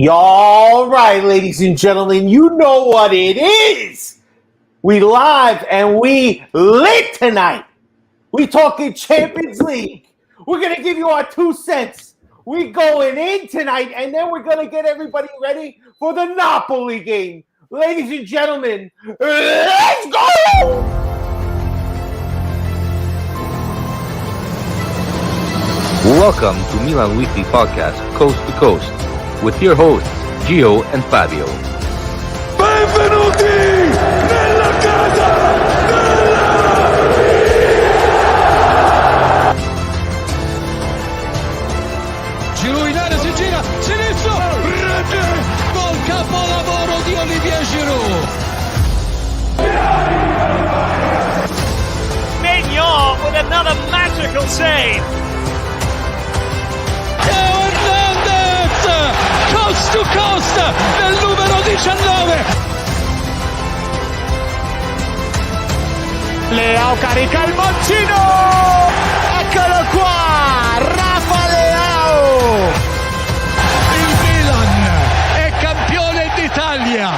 All right, ladies and gentlemen, you know what it is. We live and we lit tonight. We talking Champions League. We're going to give you our 2 cents. We going in tonight, and then we're going to get everybody ready for the Napoli game. Ladies and gentlemen, let's go! Welcome to Milan Weekly Podcast, Coast to Coast, with your hosts, Geo and Fabio. Benvenuti nella casa della Giroud in area, si gira, sinistro, rete, gol capolavoro di Olivier Giroud. Mignon with another magical save. Coast to coast nel numero 19. Leao carica il mancino. Eccolo qua, Rafa Leao. Il Milan è campione d'Italia.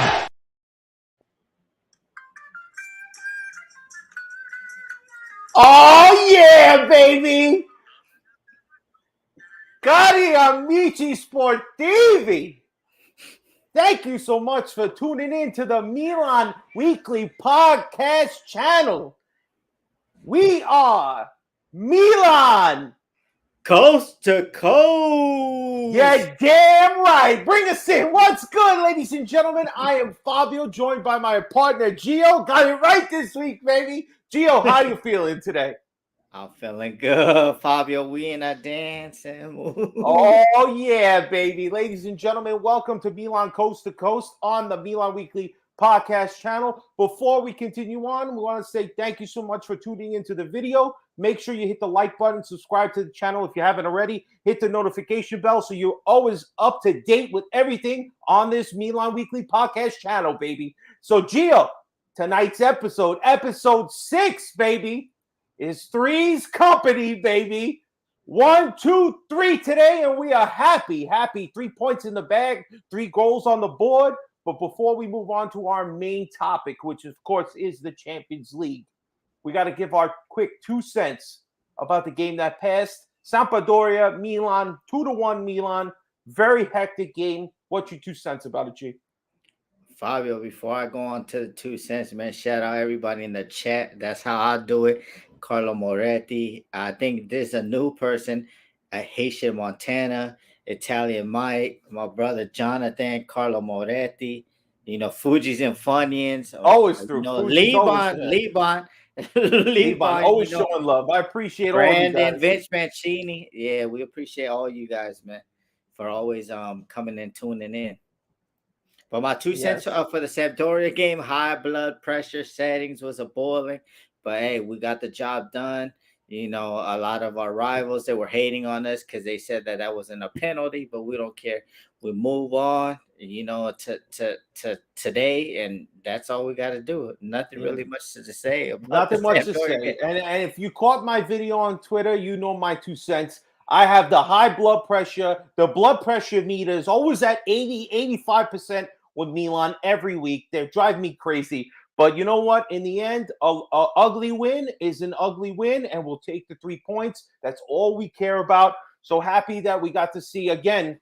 Oh yeah, baby! Cari amici sportivi! Thank you so much for tuning in to the Milan Weekly Podcast channel. We are Milan. Coast to coast. Yeah, damn right. Bring us in. What's good, ladies and gentlemen? I am Fabio, joined by my partner, Geo. Got it right this week, baby. Geo, how you feeling today? I'm feeling good, Fabio. We in a dancing. Oh, yeah, baby. Ladies and gentlemen, welcome to Milan Coast to Coast on the Milan Weekly Podcast channel. Before we continue on, we want to say thank you so much for tuning into the video. Make sure you hit the like button, subscribe to the channel if you haven't already. Hit the notification bell so you're always up to date with everything on this Milan Weekly Podcast channel, baby. So, Gio, tonight's episode 6, baby, is Three's Company, baby. 1, 2, 3 today, and we are happy. 3 points in the bag, 3 goals on the board. But before we move on to our main topic, which of course is the Champions League, we got to give our quick 2 cents about the game that passed. Sampdoria, Milan, 2-1 Milan. Very hectic game. What's your 2 cents about it, G? Fabio, before I go on to the 2 cents, man, shout out everybody in the chat. That's how I do it. Carlo Moretti. I think there's a new person at Haitian Montana, Italian Mike, my brother Jonathan, Carlo Moretti, Fuji's and Funyuns. Always through. Liban, always showing love. I appreciate Brandon, all you guys. Vince Mancini. Yeah, we appreciate all you guys, man, for always coming and tuning in. But my 2 cents for the Sampdoria game, high blood pressure settings was a boiling. But, hey, we got the job done. A lot of our rivals, they were hating on us because they said that wasn't a penalty, but we don't care. We move on, to today, and that's all we got to do. Nothing really much to say about Nothing much to say. And if you caught my video on Twitter, you know my 2 cents. I have the high blood pressure. The blood pressure meter is always at 80, 85% with Milan every week. They drive me crazy. But you know what? In the end, a ugly win is an ugly win, and we'll take the 3 points. That's all we care about. So happy that we got to see, again,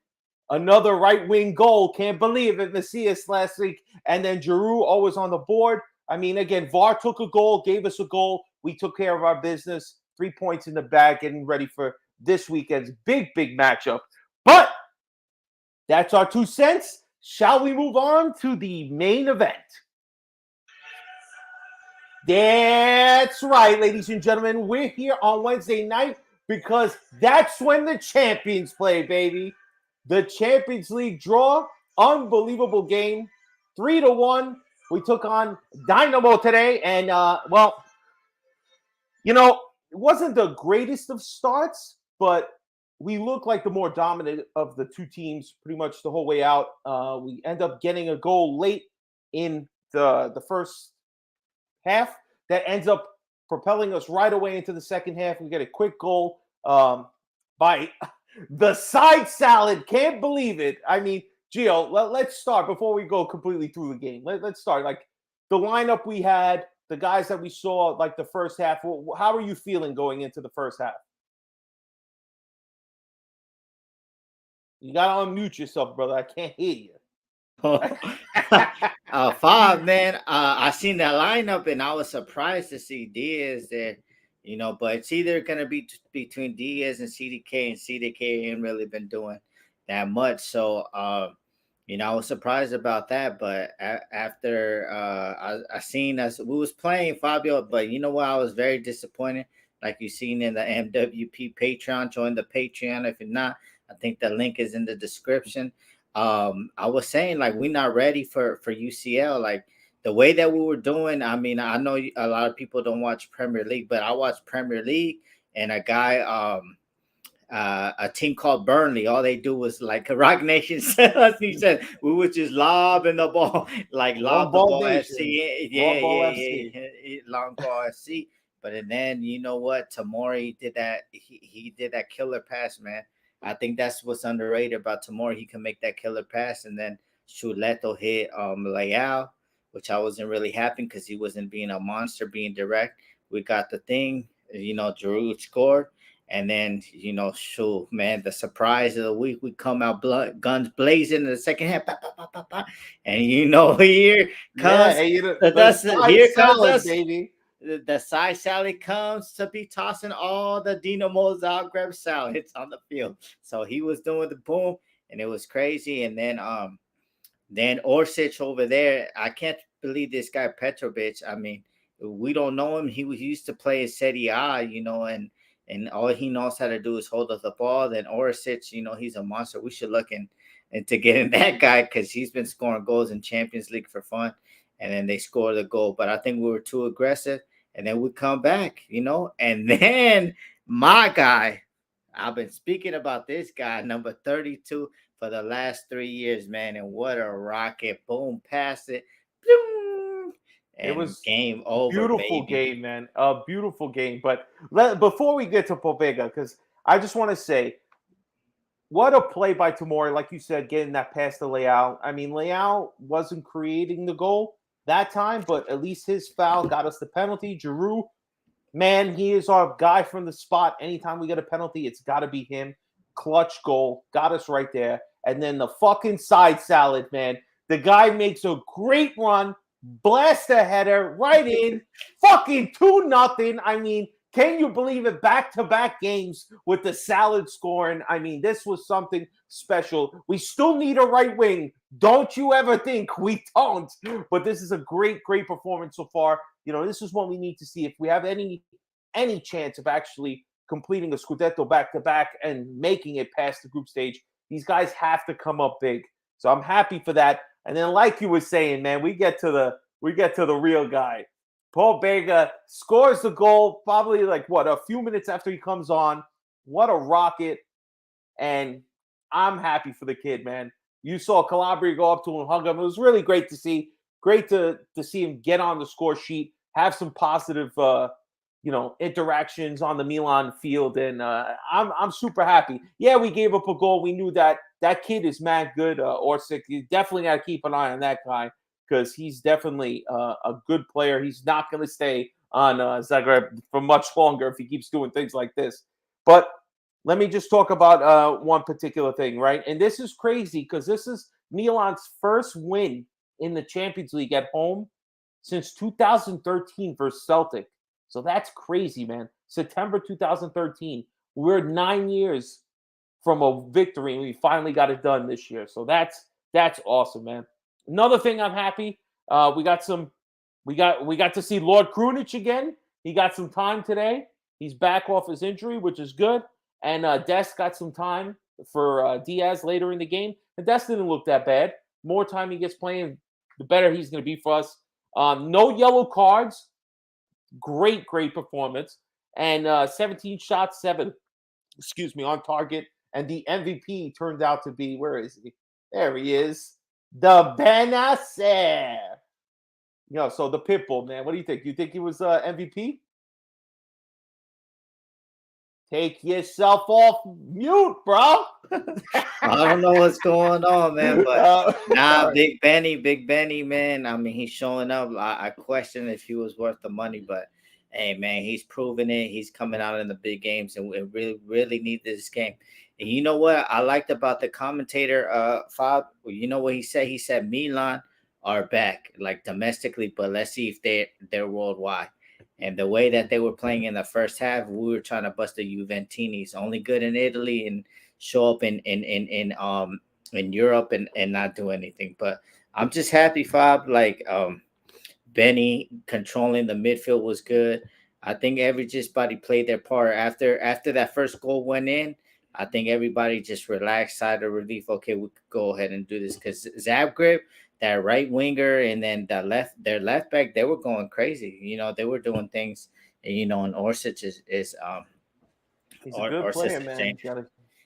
another right-wing goal. Can't believe it, Messias last week. And then Giroud always on the board. I mean, again, VAR took a goal, gave us a goal. We took care of our business. 3 points in the bag, getting ready for this weekend's big matchup. But that's our 2 cents. Shall we move on to the main event? That's right, ladies and gentlemen. We're here on Wednesday night because that's when the champions play, baby. The Champions League draw, unbelievable game, 3-1. We took on Dynamo today, and it wasn't the greatest of starts, but we looked like the more dominant of the two teams pretty much the whole way out. We end up getting a goal late in the first half that ends up propelling us right away into the second half. We get a quick goal by the side salad. Can't believe it. I mean, Gio, let's start before we go completely through the game. Let's start like the lineup we had, the guys that we saw like the first half. How are you feeling going into the first half? You gotta unmute yourself, brother. I can't hear you. Five, man. I seen that lineup and I was surprised to see Diaz there, but it's either gonna be between Diaz and CDK, and CDK ain't really been doing that much. So I was surprised about that. But after I seen us, we was playing Fabio, but you know what? I was very disappointed. Like you seen in the MWP Patreon, join the Patreon. If you're not, I think the link is in the description. I was saying like we're not ready for UCL. Like the way that we were doing. I mean, I know a lot of people don't watch Premier League, but I watch Premier League, and a guy, a team called Burnley, all they do was like Rock Nation said. He said we were just lobbing the ball, like lob the ball FC. Yeah, long ball FC. But and then you know what? Tamori did that. He did that killer pass, man. I think that's what's underrated about Tamori. He can make that killer pass, and then Chuleto hit Leao, which I wasn't really happy because he wasn't being a monster, being direct. We got the thing, Giroud scored, and then man, the surprise of the week, we come out guns blazing in the second half, and here comes here comes us, baby. The side salad comes to be tossing all the Dinamo Zagreb salads on the field. So he was doing the boom, and it was crazy. And then Orsic over there, I can't believe this guy Petrovic. I mean, we don't know him. He used to play in Serie A, and all he knows how to do is hold up the ball. Then Orsic, he's a monster. We should look into getting that guy because he's been scoring goals in Champions League for fun. And then they scored the goal. But I think we were too aggressive. And then we come back, and then my guy, I've been speaking about this guy, number 32 for the last 3 years, man. And what a rocket. Boom, pass it. Boom, and it was game over. Beautiful game, man. A beautiful game. But before we get to Pobega, because I just want to say, what a play by Tamori, like you said, getting that pass to Leao. I mean, Leao wasn't creating the goal that time, but at least his foul got us the penalty. Giroud, man, he is our guy from the spot. Anytime we get a penalty, it's got to be him. Clutch goal, got us right there. And then the fucking side salad, man. The guy makes a great run, blast a header right in, fucking 2-0. I mean, can you believe it? Back-to-back games with the salad scoring. I mean, this was something special. We still need a right wing. Don't you ever think we don't. But this is a great, great performance so far. This is what we need to see. If we have any chance of actually completing a Scudetto back-to-back and making it past the group stage, these guys have to come up big. So I'm happy for that. And then like you were saying, man, we get to the real guy. Paul Bega scores the goal probably a few minutes after he comes on. What a rocket. And I'm happy for the kid, man. You saw Calabria go up to him and hug him. It was really great to see. Great to see him get on the score sheet, have some positive interactions on the Milan field. And I'm super happy. Yeah, we gave up a goal. We knew that kid is mad good. Orsic, you definitely got to keep an eye on that guy, because he's definitely a good player. He's not going to stay on Zagreb for much longer if he keeps doing things like this. But let me just talk about one particular thing, right? And this is crazy because this is Milan's first win in the Champions League at home since 2013 versus Celtic. So that's crazy, man. September 2013. We're 9 years from a victory, and we finally got it done this year. So that's awesome, man. Another thing I'm happy, we got to see Lord Krunic again. He got some time today. He's back off his injury, which is good. And Dest got some time for Diaz later in the game. And Dest didn't look that bad. More time he gets playing, the better he's going to be for us. No yellow cards. Great performance. And 17 shots, 7 on target. And the MVP turned out to be, where is he? There he is. The Benacer. So the Pitbull, man. What do you think? You think he was MVP? Take yourself off mute, bro. I don't know what's going on, man, but Sorry. Big Benny, man. I mean, he's showing up. I question if he was worth the money, but hey, man, he's proving it. He's coming out in the big games, and we really need this game. And you know what I liked about the commentator, Fab? You know what he said? He said Milan are back, like domestically, but let's see if they're worldwide. And the way that they were playing in the first half, we were trying to bust the Juventinis, only good in Italy, and show up in Europe and not do anything. But I'm just happy, Fab. Like Benny controlling the midfield was good. I think everybody played their part. After that first goal went in, I think everybody just relaxed, sighed of relief. Okay, we could go ahead and do this because Zagreb, that right winger, and then their left back, they were going crazy. You know, they were doing things. And Orsic is He's a good player, man.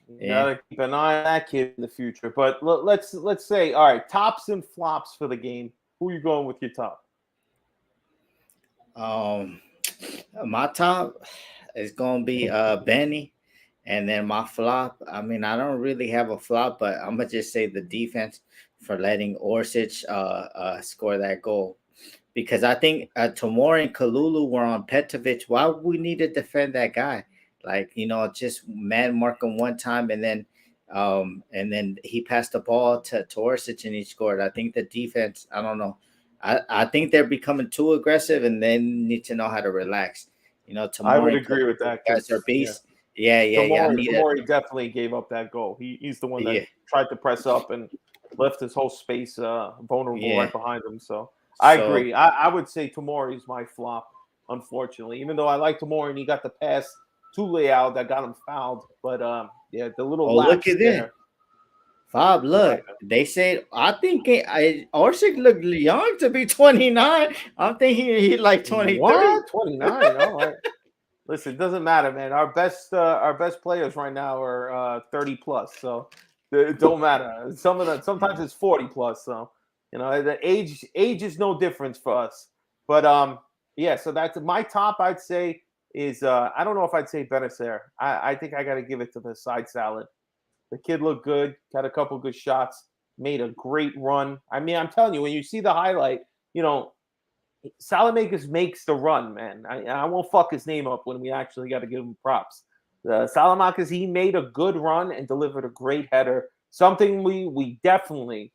You gotta keep an eye on that kid in the future. But let's say, all right, tops and flops for the game. Who are you going with your top? My top is gonna be Benny, and then my flop. I mean, I don't really have a flop, but I'm gonna just say the defense for letting Orsic score that goal. Because I think Tomori and Kalulu were on Petrovic. Why would we need to defend that guy? Like, just man mark him one time, and then he passed the ball to Orsic and he scored. I think the defense, I don't know. I think they're becoming too aggressive, and they need to know how to relax. Tomori, I would agree with that. Guys are beasts. Yeah. Tomori definitely gave up that goal. He's the one that tried to press up and left his whole space vulnerable right behind him. So I agree. I would say Tomori is my flop, unfortunately. Even though I like Tomori and he got the pass to Leao that got him fouled. But the little look at that. Fab, look, they said, I think Orsic looked young to be 29. I'm thinking he like 23. What? 29? All right. Listen, it doesn't matter, man. Our best players right now are 30 plus, so it don't matter. Sometimes it's 40 plus, so the age is no difference for us. But so that's my top. I'd say is I don't know if I'd say Benacer. I think I got to give it to the side salad. The kid looked good, got a couple good shots, made a great run. I mean, I'm telling you, when you see the highlight, Salamakers makes the run, man. I won't fuck his name up when we actually got to give him props. Salamakers, he made a good run and delivered a great header, something we definitely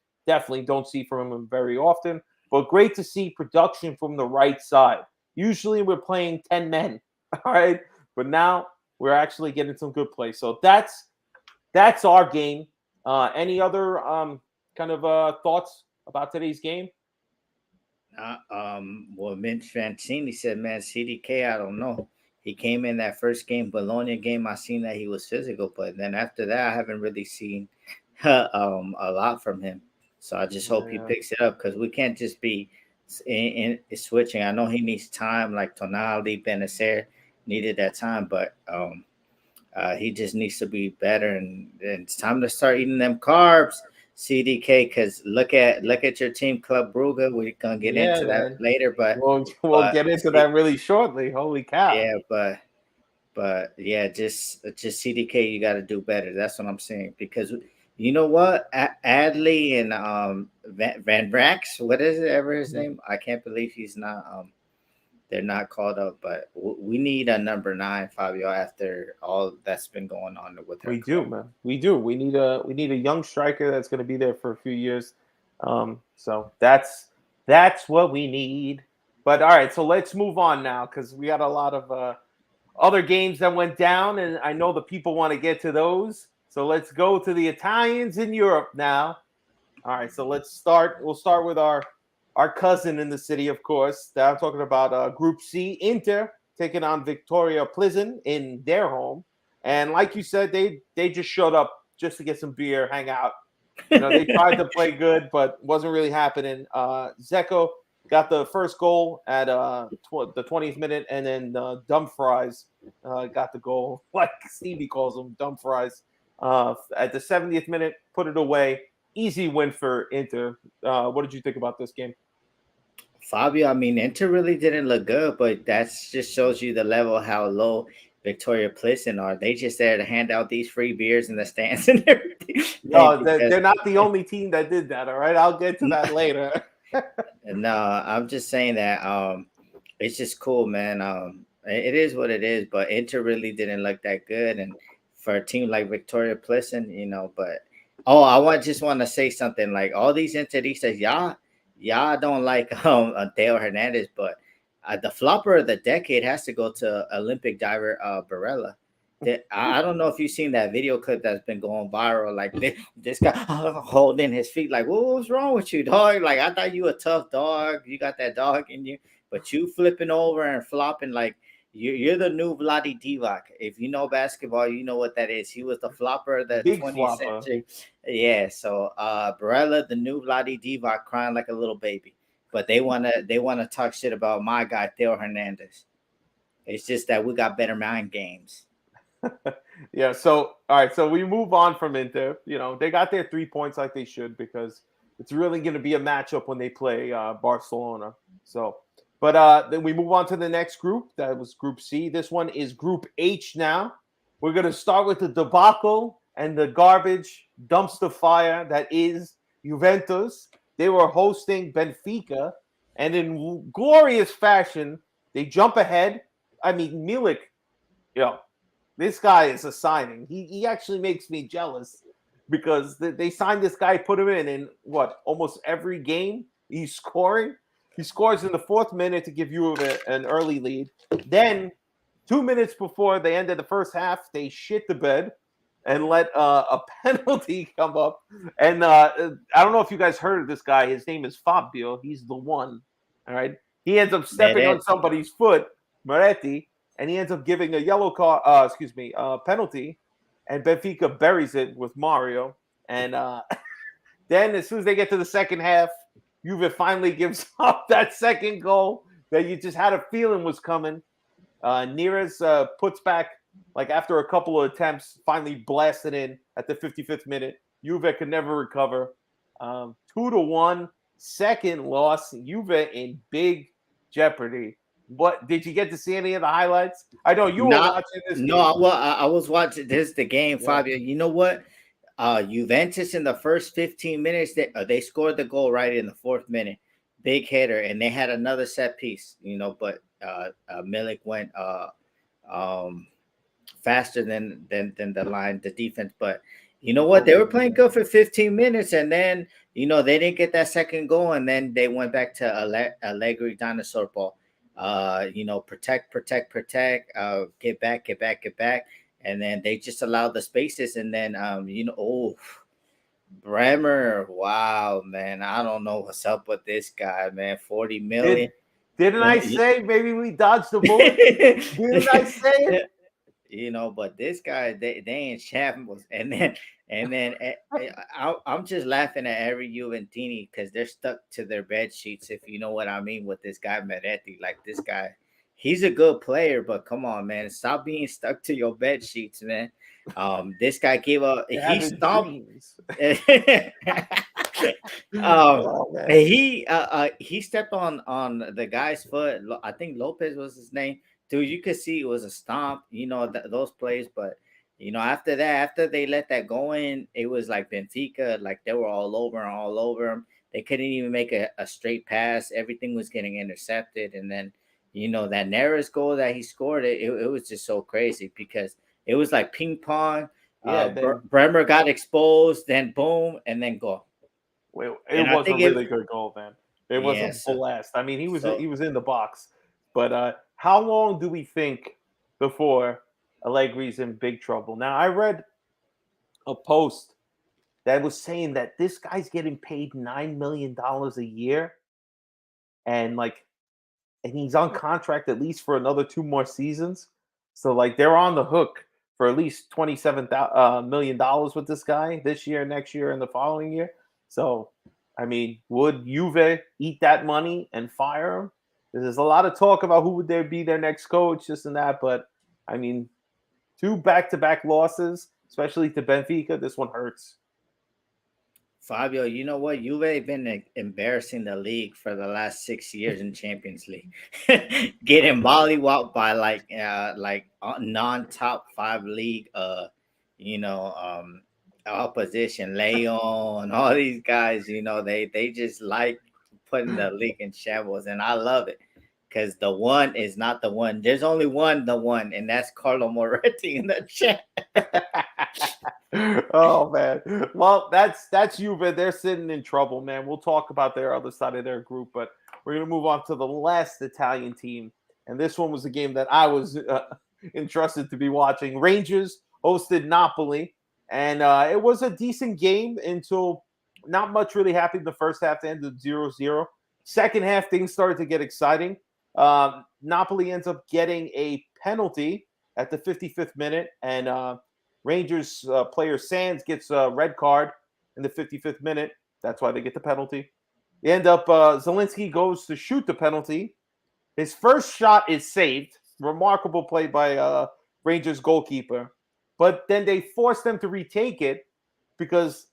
don't see from him very often, but great to see production from the right side. Usually we're playing 10 men, all right? But now we're actually getting some good play. So that's our game. Any other kind of thoughts about today's game? Well, Mitch Mancini said, man, CDK, I don't know. He came in that first game, Bologna game. I seen that he was physical, but then after that, I haven't really seen a lot from him. So I just hope he picks it up because we can't just be in switching. I know he needs time, like Tonali, Benacer needed that time, but he just needs to be better, and it's time to start eating them carbs, CDK. Because look at your team, Club Brugge. We're gonna get into that later, but we'll get into that really shortly. Holy cow! Yeah, but yeah, just CDK, you got to do better. That's what I'm saying. Because you know what, Adley and Van Brax, what is it ever his name? I can't believe he's not. They're not called up, but we need a number 9, Fabio. After all that's been going on with her, we do, man. We do. We need a young striker that's going to be there for a few years. So that's what we need. But all right, so let's move on now because we got a lot of other games that went down, and I know the people want to get to those. So let's go to the Italians in Europe now. All right, so let's start. We'll start with our cousin in the city, of course. I'm talking about Group C, Inter, taking on Victoria Plzen in their home. And like you said, they just showed up just to get some beer, hang out. They tried to play good, but wasn't really happening. Zeko got the first goal at the 20th minute, and then Dumfries got the goal, like Stevie calls them, Dumfries, at the 70th minute, put it away. Easy win for Inter. What did you think about this game? Fabio, I mean, Inter really didn't look good, but that just shows you the level how low Victoria Plissen are. They just there to hand out these free beers in the stands and everything. No, they're not the only team that did that. All right, I'll get to that later. No, I'm just saying that it's just cool, man. It is what it is, but Inter really didn't look that good, and for a team like Victoria Plissen, but just want to say something. Like all these Interistas, y'all don't like Theo Hernandez, but the flopper of the decade has to go to Olympic diver Barella. I don't know if you've seen that video clip that's been going viral. Like this guy holding his feet. Like, what's wrong with you, dog? Like, I thought you a tough dog. You got that dog in you, but you flipping over and flopping like you're the new Vlade Divac. If you know basketball, you know what that is. He was the flopper of the 20th century. Yeah. So Barella, the new Vlade Divac, crying like a little baby. But they wanna talk shit about my guy Theo Hernandez. It's just that we got better mind games. Yeah. So all right. So we move on from Inter. They got their 3 points like they should, because it's really going to be a matchup when they play Barcelona. So, but then we move on to the next group. That was Group C. This one is Group H now. We're going to start with the debacle and the garbage dumpster fire that is Juventus. They were hosting Benfica, and in glorious fashion, they jump ahead. I mean, Milik, this guy is a signing. He actually makes me jealous, because they signed this guy, put him in almost every game he's scoring. He scores in the 4th minute to give you an early lead. Then 2 minutes before the end of the first half, they shit the bed and let a penalty come up. And I don't know if you guys heard of this guy. His name is Fabio. He's the one. All right. He ends up stepping on somebody's foot, Moretti, and he ends up giving a yellow card, penalty, and Benfica buries it with Mario. And then as soon as they get to the second half, Juve finally gives up that second goal that you just had a feeling was coming. Neres puts back, like after a couple of attempts, finally blasted in at the 55th minute. Juve could never recover. 2-1, second loss. Juve in big jeopardy. What, did you get to see any of the highlights? I know you were watching this. No, well, I was watching the game, Fabio. You know what? Juventus in the first 15 minutes, they scored the goal right in the 4th minute. Big hitter, and they had another set piece, but Milik went faster than the defense. But you know what? They were playing good for 15 minutes, and then they didn't get that second goal, and then they went back to Allegri dinosaur ball. Protect, get back. And then they just allowed the spaces. And then, Bremer. Wow, man. I don't know what's up with this guy, man. 40 million. Didn't I say maybe we dodged the bullet? Didn't I say it? But this guy, they ain't shambles. And then I'm just laughing at every Juventini because they're stuck to their bed sheets, if you know what I mean, with this guy Moretti. Like, this guy, he's a good player, but come on, man, stop being stuck to your bed sheets, man. This guy gave up. He stopped. He stepped on the guy's foot. I think Lopez was his name. Dude, you could see it was a stomp. Those plays, but. After they let that go in, it was like Benfica, like they were all over him. They couldn't even make a straight pass. Everything was getting intercepted. And then, that Neres goal that he scored, it was just so crazy because it was like ping pong. Bremer got exposed, then boom, and then goal. Well, it was a really good goal, man. It was a blast. I mean, he was in the box. But how long do we think before Allegri's in big trouble? Now, I read a post that was saying that this guy's getting paid $9 million a year, and he's on contract at least for another 2 more seasons. So they're on the hook for at least $27 million with this guy this year, next year, and the following year. So, I mean, would Juve eat that money and fire him? There's a lot of talk about who would there be their next coach, this and that, but I mean, 2 back-to-back losses, especially to Benfica. This one hurts. Fabio, you know what? Juve been embarrassing the league for the last 6 years in Champions League, getting mollywopped by non-top five league, you know, opposition, Leon, all these guys. You know, they just like putting the league in shambles, and I love it because the one is not the one. There's only the one, and that's Carlo Moretti in the chat. Oh man, well that's Juve. They're sitting in trouble, man. We'll talk about their other side of their group, but we're gonna move on to the last Italian team, and this one was a game that I was entrusted to be watching. Rangers hosted Napoli, and it was a decent game until not much really happened. The first half ended 0-0. Second half, things started to get exciting. Napoli ends up getting a penalty at the 55th minute, and Rangers player Sands gets a red card in the 55th minute. That's why they get the penalty. They end up, Zelensky goes to shoot the penalty. His first shot is saved. Remarkable play by Rangers goalkeeper. But then they forced them to retake it because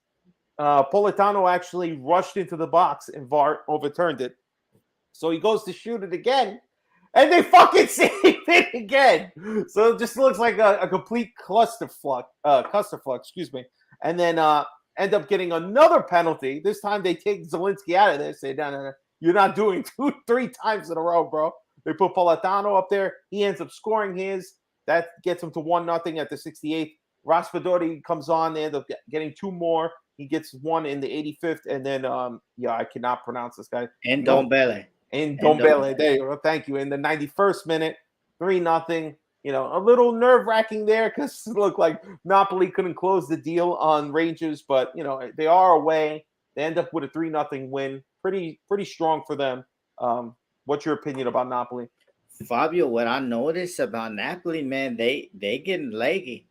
Politano actually rushed into the box and VAR overturned it. So he goes to shoot it again. And they fucking save it again. So it just looks like a complete clusterfuck, excuse me. And then end up getting another penalty. This time they take Zelensky out of there. Say, no, you're not doing 2-3 times in a row, bro. They put Politano up there. He ends up scoring his. That gets him to 1-0 at the 68th. Raspadori comes on. They end up getting 2 more. He gets 1 in the 85th. And then, I cannot pronounce this guy. And Dombele. In Dombele, there you go. Thank you. In the 91st minute, 3-0. You know, a little nerve-wracking there because it looked like Napoli couldn't close the deal on Rangers, but you know they are away. They end up with a 3-0 win. Pretty strong for them. What's your opinion about Napoli? Fabio, what I noticed about Napoli, man, they getting leggy.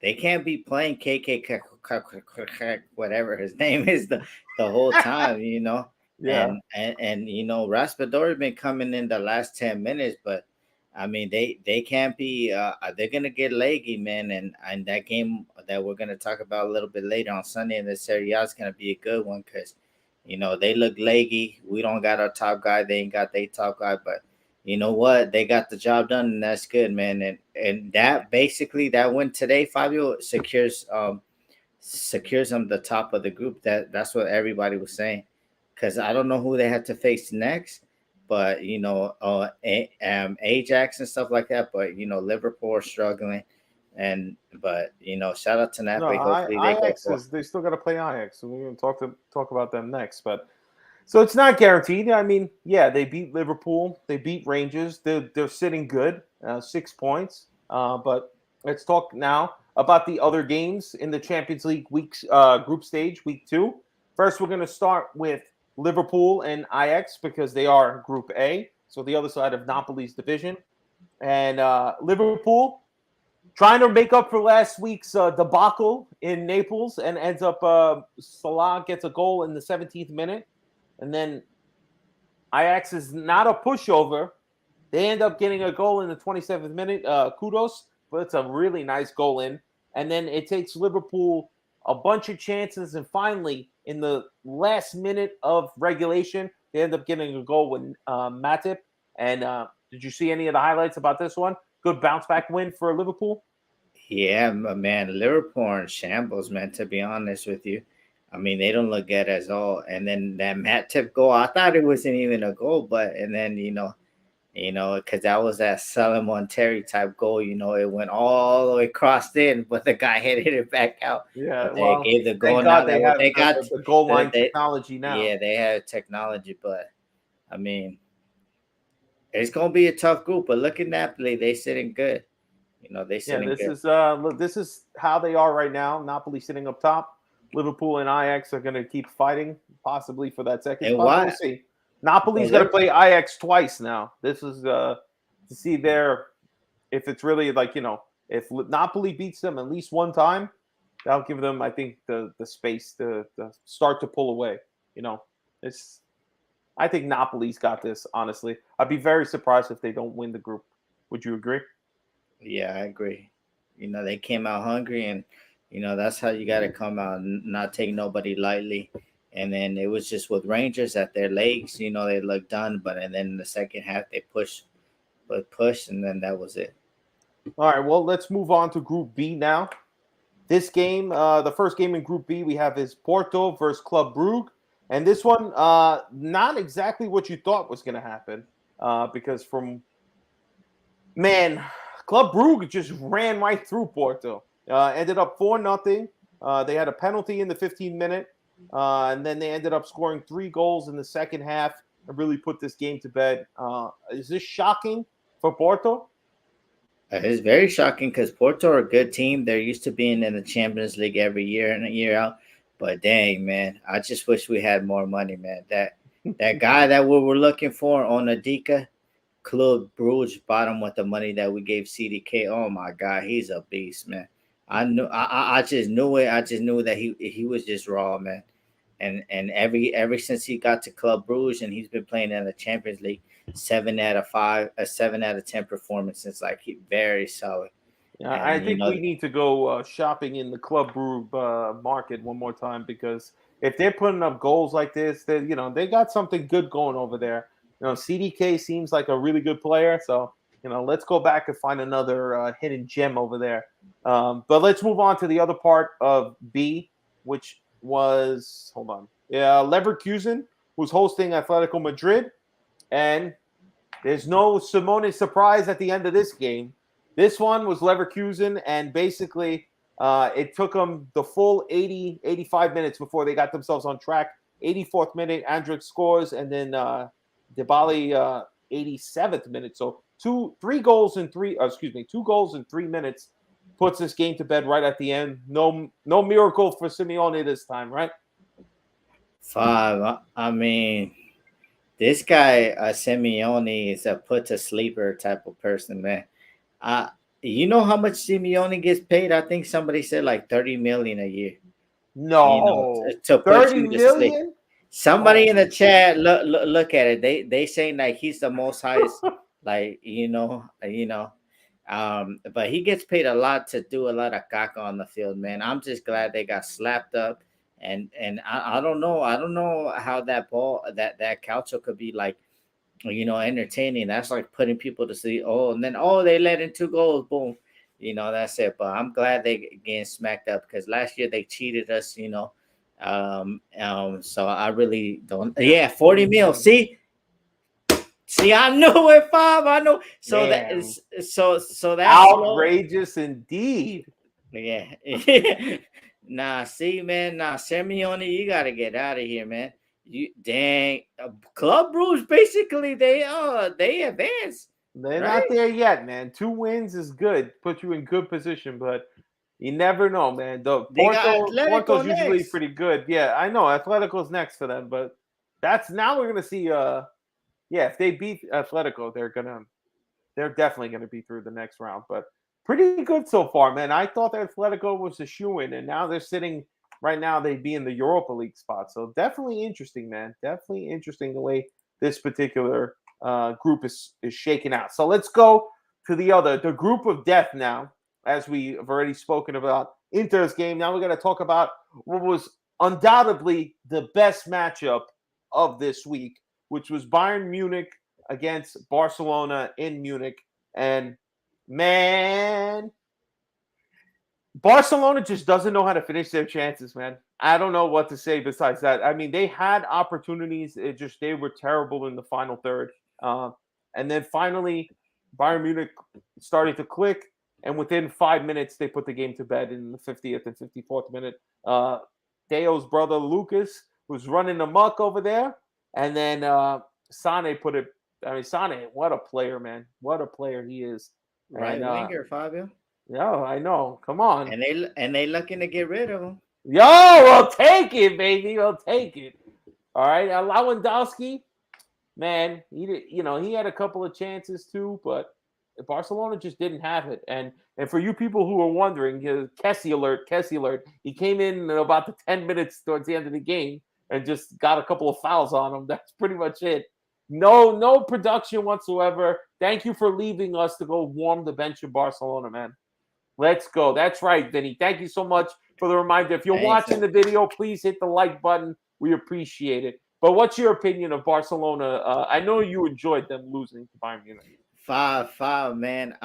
They can't be playing KK whatever his name is the whole time, you know. Yeah. And you know, Raspadori been coming in the last 10 minutes, but I mean they can't be they're gonna get leggy, man. And that game that we're gonna talk about a little bit later on Sunday in the Serie A is gonna be a good one because you know they look leggy. We don't got our top guy, they ain't got their top guy, but you know what? They got the job done, and that's good, man. And that basically that win today, Fabio secures them the top of the group. That's what everybody was saying. Because I don't know who they had to face next, but you know, Ajax and stuff like that. But you know, Liverpool are struggling, but you know, shout out to Napoli. Hopefully, they still got to play Ajax, so we're going to talk about them next. But so it's not guaranteed. I mean, yeah, they beat Liverpool, they beat Rangers. They're sitting good, 6 points. But let's talk now about the other games in the Champions League group stage, week 2. First, we're going to start with Liverpool and Ajax because they are Group A, so the other side of Napoli's division. And Liverpool trying to make up for last week's debacle in Naples and ends up Salah gets a goal in the 17th minute. And then Ajax is not a pushover. They end up getting a goal in the 27th minute. Kudos, but it's a really nice goal in. And then it takes Liverpool a bunch of chances, and finally, in the last minute of regulation, they end up getting a goal with Matip. And did you see any of the highlights about this one? Good bounce back win for Liverpool. Yeah, man, Liverpool are in shambles, man. To be honest with you, I mean they don't look good at all. And then that Matip goal, I thought it wasn't even a goal, but and then you know, because that was that Solomon Terry type goal. You know, it went all the way crossed in, but the guy hit it back out. Yeah, they gave the goal. Thank God now they got the goal line technology now. Yeah, they have technology, but I mean, it's gonna be a tough group. But look at Napoli; they sitting good. You know, they sitting good. This is how they are right now. Napoli sitting up top. Liverpool and Ajax are going to keep fighting, possibly for that second spot. We'll see. Napoli's going to play Ajax twice now. This is to see if it's really like, you know, if Napoli beats them at least one time, that'll give them, I think, the space to start to pull away. You know, I think Napoli's got this, honestly. I'd be very surprised if they don't win the group. Would you agree? Yeah, I agree. You know, they came out hungry and, That's how you got to come out and not take nobody lightly. And then it was just with Rangers at their legs, they looked done. And then in the second half, they pushed, and then that was it. All right, well, let's move on to Group B now. This game, the first game in Group B, we have is Porto versus Club Brugge. And this one, not exactly what you thought was going to happen. Because Club Brugge just ran right through Porto. Ended up 4-0. They had a penalty in the 15th minute. And then they ended up scoring 3 goals in the second half and really put this game to bed. Is this shocking for Porto? It's very shocking because Porto are a good team. They're used to being in the Champions League every year in and year out. But dang, man, I just wish we had more money, man. That guy that we were looking for on Adika, Club Brugge bought him with the money that we gave CDK. Oh my God, he's a beast, man. I just knew it. I just knew that he was just raw, man. And ever since he got to Club Brugge and he's been playing in the Champions League, 7 out of 10 performances, like very solid. Yeah, I think we need to go shopping in the Club Brugge market one more time, because if they're putting up goals like this, then they got something good going over there. CDK seems like a really good player, so let's go back and find another hidden gem over there. But let's move on to the other part of B, which was Leverkusen, who's hosting Atletico Madrid, and there's no Simone surprise at the end of this game. This one was Leverkusen, and basically it took them the full 85 minutes before they got themselves on track. 84th minute, Andrić scores, and then Dybala 87th minute. So 2 goals in 3 minutes puts this game to bed right at the end. No miracle for Simeone this time, right? 5. I mean, this guy Simeone is a put to sleeper type of person, man. You know how much Simeone gets paid? I think somebody said like 30 million a year. No, to put 30 you to million. sleep. Somebody in the chat look at it. They saying like he's the most highest, but he gets paid a lot to do a lot of caca on the field, man. I'm just glad they got slapped up, and I don't know how that ball that Calcio could be like, entertaining. That's like putting people to sleep. And then they let in 2 goals, boom, that's it. But I'm glad they getting smacked up, because last year they cheated us, so I really don't. 40 mil. See, I knew it, 5. I know. So that is so that's outrageous indeed. Yeah. See, man. Simeone, you gotta get out of here, man. Club Brugge, basically they advance. They're not there yet, man. 2 wins is good, put you in good position, but you never know, man. Porto's usually pretty good. Yeah, I know. Atletico's next for them, but now we're gonna see. If they beat Atletico, they're definitely gonna be through the next round. But pretty good so far, man. I thought that Atletico was a shoo-in, and now they're sitting. Right now, they'd be in the Europa League spot. So definitely interesting, man. Definitely interesting the way this particular group is shaking out. So let's go to the group of death now, as we have already spoken about Inter's game. Now we're going to talk about what was undoubtedly the best matchup of this week, which was Bayern Munich against Barcelona in Munich. And, man, Barcelona just doesn't know how to finish their chances, man. I don't know what to say besides that. I mean, they had opportunities. They were terrible in the final third. And then finally, Bayern Munich started to click. And within 5 minutes, they put the game to bed in the 50th and 54th minute. Deo's brother, Lucas, was running amok over there. And then Sane put it. I mean, Sane, what a player, man. What a player he is. Right winger, Fabio. Yeah, I know. Come on. And they looking to get rid of him. Yo, we'll take it, baby. We'll take it. All right. Lewandowski, man, he had a couple of chances too, but Barcelona just didn't have it. And for you people who are wondering, Kessie alert. He came in about the 10 minutes towards the end of the game and just got a couple of fouls on him. That's pretty much it. No production whatsoever. Thank you for leaving us to go warm the bench of Barcelona, man. Let's go. That's right, Vinny. Thank you so much for the reminder. If you're Thanks, watching man. the video, please hit the like button. We appreciate it. But what's your opinion of Barcelona? I know you enjoyed them losing to Bayern Munich. 5-5, man.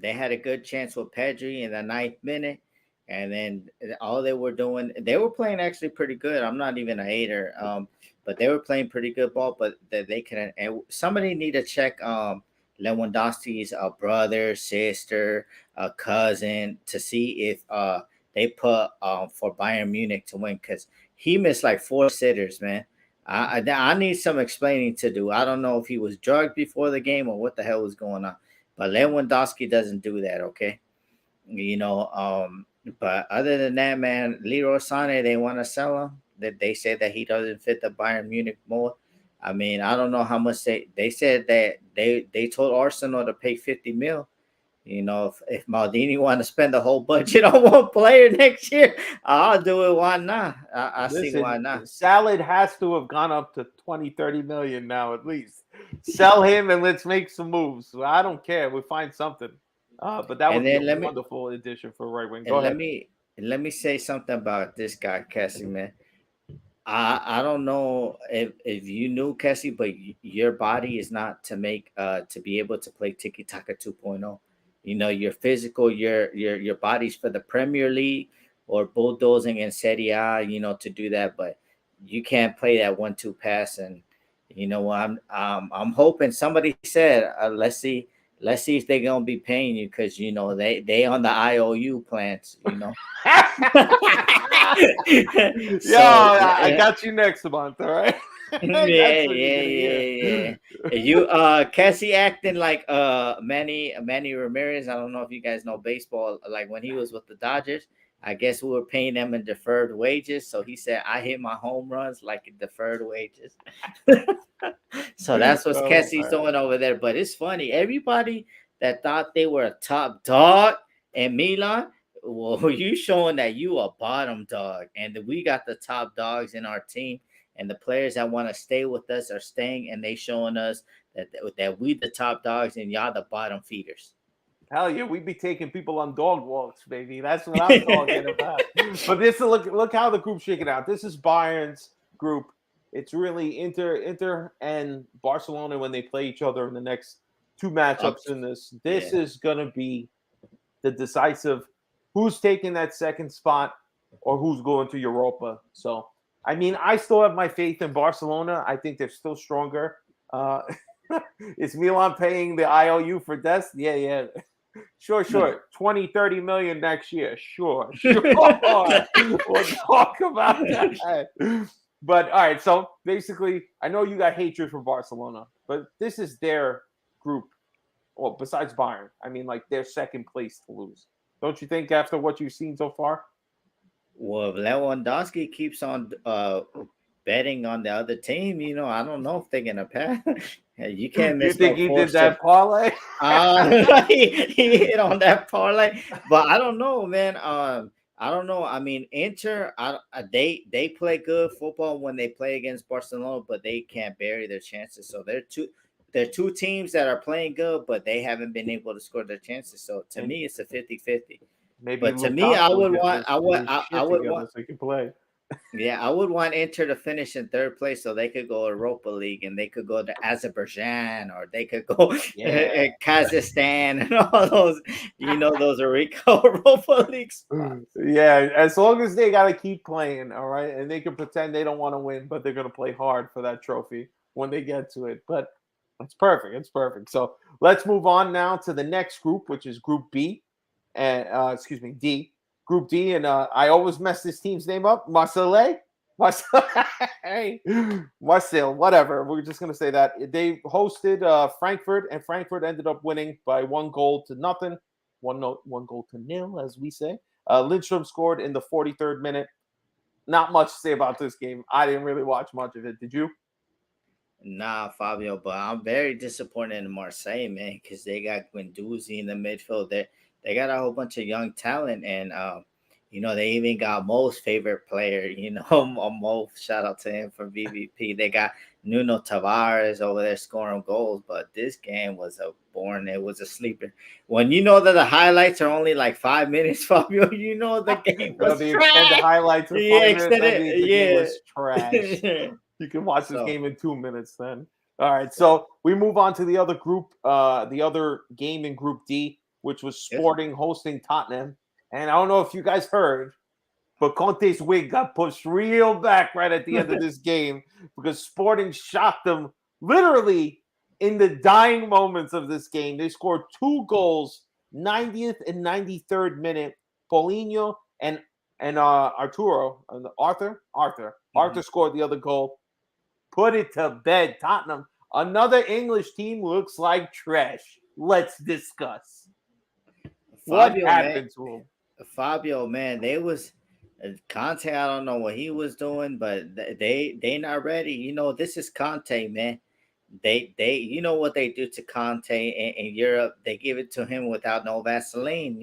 They had a good chance with Pedri in the 9th minute, and then all they were doing, they were playing actually pretty good. I'm not even a hater, but they were playing pretty good ball. But they couldn't. And somebody need to check Lewandowski's brother, sister, cousin to see if they put for Bayern Munich to win, because he missed like 4 sitters, man. I need some explaining to do. I don't know if he was drugged before the game or what the hell was going on. But Lewandowski doesn't do that, okay? But other than that, man, Leroy Sané, they want to sell him. That they said that he doesn't fit the Bayern Munich mold. I mean, I don't know how much they said that they told Arsenal to pay 50 mil. If Maldini want to spend the whole budget on one player next year, I'll do it. Why not? I see why not. Salad has to have gone up to 20-30 million now at least. Sell him and let's make some moves. I don't care. We'll find something. But that would be a wonderful addition for right wing. Go ahead. Let me say something about this guy, Cassie, man. I don't know if you knew, Cassie, but your body is not to make to be able to play Tiki Taka 2.0. You're physical, your body's for the Premier League or bulldozing in Serie A, to do that, but you can't play that 1-2 pass. And I'm hoping somebody said, let's see if they're gonna be paying you, because they on the IOU plans, I got you next month, all right? Yeah. You Cassie acting like Manny Ramirez. I don't know if you guys know baseball. Like when he was with the Dodgers, I guess we were paying them in deferred wages. So he said, I hit my home runs like in deferred wages. So that's what Cassie's doing over there. But it's funny. Everybody that thought they were a top dog in Milan, well, you showing that you a bottom dog. And we got the top dogs in our team. And the players that want to stay with us are staying, and they showing us that we the top dogs and y'all the bottom feeders. Hell yeah, we be taking people on dog walks, baby. That's what I'm talking about. But look how the group's shaking out. This is Bayern's group. It's really Inter and Barcelona when they play each other in the next 2 matchups in this. This is gonna be the decisive who's taking that second spot or who's going to Europa. So I mean, I still have my faith in Barcelona. I think they're still stronger. Is Milan paying the IOU for Dest? Yeah. Sure. 20-30 million next year. Sure. We'll talk about that. But all right, so basically, I know you got hatred for Barcelona, but this is their group. Well, besides Bayern, I mean, like their second place to lose. Don't you think after what you've seen so far? Well, Lewandowski keeps on betting on the other team. I don't know if they're gonna pass. You can't miss. You think he did that parlay? He hit on that parlay, but I don't know, man. I don't know. I mean, Inter, they play good football when they play against Barcelona, but they can't bury their chances. So they're two teams that are playing good, but they haven't been able to score their chances. So to me, it's a 50-50. Maybe, but to me, I would want so you can play. Yeah, I would want Inter to finish in 3rd place so they could go Europa League and they could go to Azerbaijan or they could go Kazakhstan and all those, those Europa League spots. Yeah, as long as they got to keep playing, all right, and they can pretend they don't want to win, but they're going to play hard for that trophy when they get to it. But it's perfect. It's perfect. So let's move on now to the next group, which is Group B. And D, Group D, and I always mess this team's name up. Marseille, whatever. We're just gonna say that they hosted Frankfurt, and Frankfurt ended up winning by 1-0-0, 1-0 as we say. Lindstrom scored in the 43rd minute. Not much to say about this game. I didn't really watch much of it. Did you? Nah, Fabio, but I'm very disappointed in Marseille, man, because they got Guendouzi in the midfield. They got a whole bunch of young talent, and They even got Mo's favorite player, Mo, shout out to him from MWP. They got Nuno Tavares over there scoring goals, but this game was it was a sleeper. When you know that the highlights are only like 5 minutes, Fabio, the game was the trash. extended highlights of 5 minutes. The game was trash. Yeah. You can watch this game in 2 minutes then. All right, so we move on to the other group, the other game in Group D, which was Sporting hosting Tottenham. And I don't know if you guys heard, but Conte's wig got pushed real back right at the end of this game because Sporting shocked them literally in the dying moments of this game. They scored 2 goals, 90th and 93rd minute. Paulinho and Arthur scored the other goal. Put it to bed. Tottenham, another English team, looks like trash. Let's discuss. What happened to him? Fabio, man, Conte. I don't know what he was doing, but they not ready. This is Conte, man. They what they do to Conte in Europe. They give it to him without no Vaseline.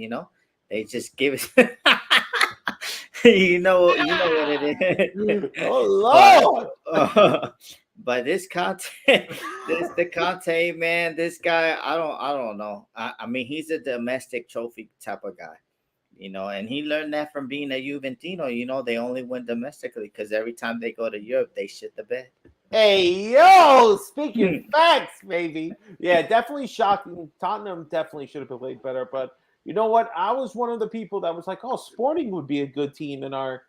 They just give it. you know what it is. Oh Lord! But this Conte, the Conte man, this guy, I don't know. I mean, he's a domestic trophy type of guy, and he learned that from being a Juventino. They only win domestically because every time they go to Europe, they shit the bed. Hey, yo, speaking facts, baby. Yeah, definitely shocking. Tottenham definitely should have played better, but you know what? I was one of the people that was like, oh, Sporting would be a good team in our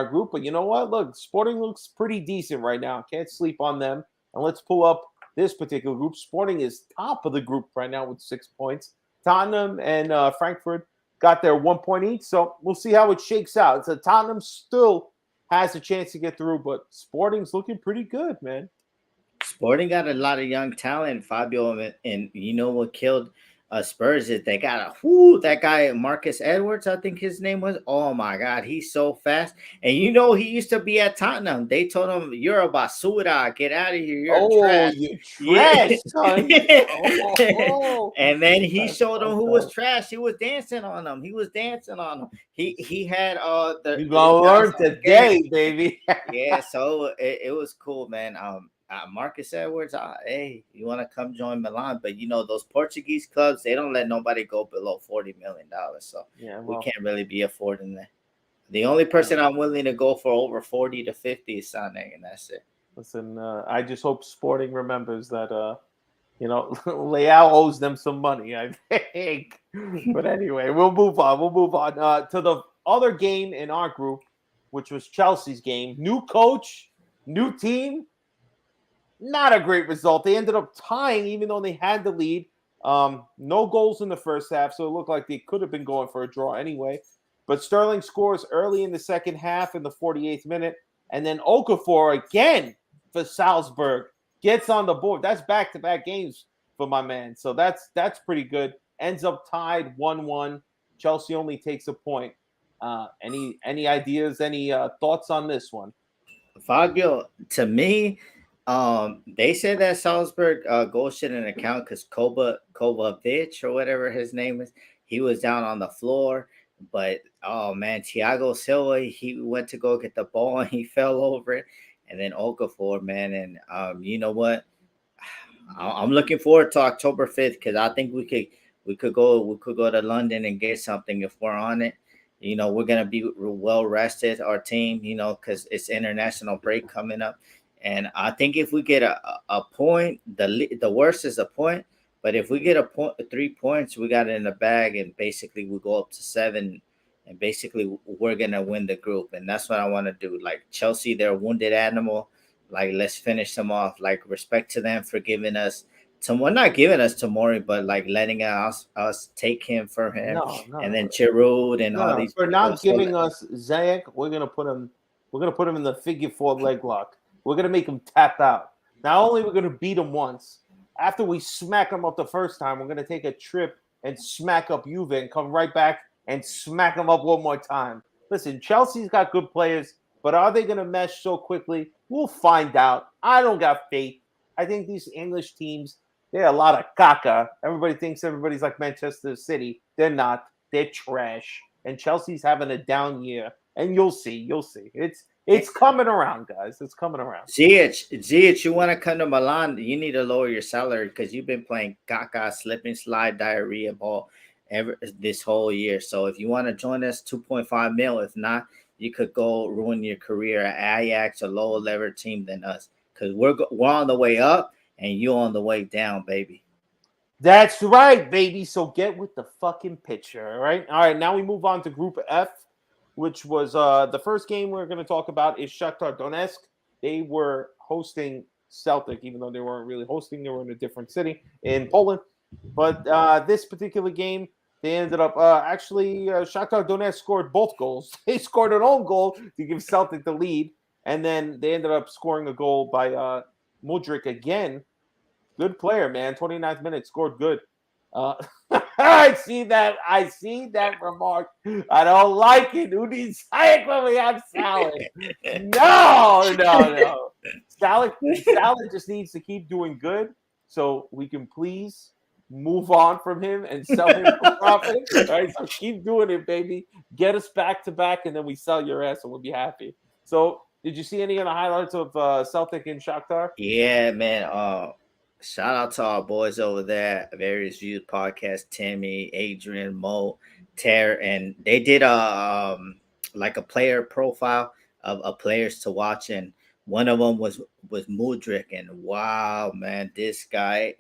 group. But you know what? Look, Sporting looks pretty decent right now. Can't sleep on them. And let's pull up this particular group. Sporting is top of the group right now with 6 points. Tottenham and Frankfurt got their 1 point each. So we'll see how it shakes out. So Tottenham still has a chance to get through, but Sporting's looking pretty good, man. Sporting got a lot of young talent, Fabio, and you know what killed Spurs is they got that guy Marcus Edwards, I think his name was. Oh my God, he's so fast. And he used to be at Tottenham. They told him, "You're a basura, get out of here. You're trash. You trash, son." And then he showed them who was trash. He was dancing on them. He had you gonna learn today, baby. Yeah, so it was cool, man. Marcus Edwards, hey, you want to come join Milan? But those Portuguese clubs, they don't let nobody go below $40 million. So we can't really be affording that. The only person I'm willing to go for over 40 to 50 is Sané, and that's it. Listen, I just hope Sporting remembers that Leao owes them some money, I think. But anyway, we'll move on. To the other game in our group, which was Chelsea's game. New coach, new team. Not a great result. They ended up tying even though they had the lead. No goals in the first half, so it looked like they could have been going for a draw anyway. But Sterling scores early in the second half in the 48th minute. And then Okafor again for Salzburg gets on the board. That's back-to-back games for my man. So that's pretty good. Ends up tied 1-1. Chelsea only takes a point. Any ideas, any thoughts on this one? Fabio, to me, they said that Salzburg goal shouldn't account because Kovacic or whatever his name is, he was down on the floor. But oh man, Thiago Silva, he went to go get the ball and he fell over it. And then Okafor, man, and you know what? I'm looking forward to October 5th because I think we could go to London and get something if we're on it. We're gonna be well rested, our team, because it's international break coming up. And I think if we get a point, the worst is a point. But if we get 3 points, we got it in the bag, and basically we go up to 7, and basically we're gonna win the group. And that's what I want to do. Like Chelsea, they're a wounded animal. Like let's finish them off. Like respect to them for giving us not giving us Tomori, but like letting us take him for him. No, and then Giroud and all these. For not giving us Ziyech, we're gonna put him in the figure 4 leg lock. We're going to make him tap out. Not only we're going to beat him once, after we smack him up the first time, we're going to take a trip and smack up Juve and come right back and smack him up one more time. Listen, Chelsea's got good players, but are they going to mesh so quickly? We'll find out. I don't got faith. I think these English teams, they're a lot of caca. Everybody thinks everybody's like Manchester City. They're not. They're trash. and Chelsea's having a down year. And you'll see. It's coming around, guys. It's coming around. Ziyech, you want to come to Milan, you need to lower your salary because you've been playing caca, slip and slide, diarrhea ball this whole year. So if you want to join us, 2.5 mil. If not, you could go ruin your career at Ajax, a lower level team than us, because we're on the way up and you're on the way down, baby. That's right, baby. So get with the fucking picture, all right? All right, now we move on to Group F, which was the first game we're going to talk about is Shakhtar Donetsk. They were hosting Celtic, even though they weren't really hosting. They were in a different city in Poland. But this particular game, they ended up Shakhtar Donetsk scored both goals. They scored an own goal to give Celtic the lead, and then they ended up scoring a goal by Mudryk again. Good player, man. 29th minute, scored good. I see that remark. I don't like it. Who needs salad when we have salad? No. Salad just needs to keep doing good so we can please move on from him and sell him for profit. All right, so keep doing it, baby. Get us back to back, and then we sell your ass, and we'll be happy. So, did you see any of the highlights of Celtic and Shakhtar? Yeah, man. Shout out to our boys over there, Various Views Podcast, Timmy, Adrian, Mo, Ter, and they did a player profile of players to watch, and one of them was Mudryk, and wow, man, this guy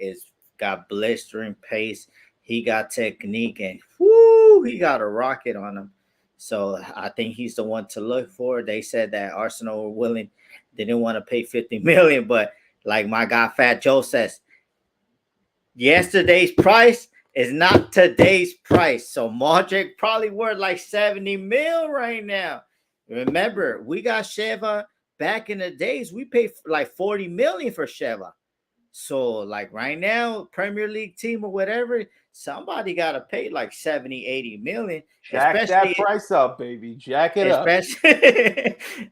got blistering pace, he got technique, and he got a rocket on him. So I think he's the one to look for. They said that Arsenal were willing, they didn't want to pay 50 million, but like my guy Fat Joe says, yesterday's price is not today's price. So Modric probably worth like 70 mil right now. Remember, we got Sheva back in the days. We paid like 40 million for Sheva. So like right now, Premier League team or whatever, somebody got to pay like 70, 80 million. Jack that price up, baby. Jack it up.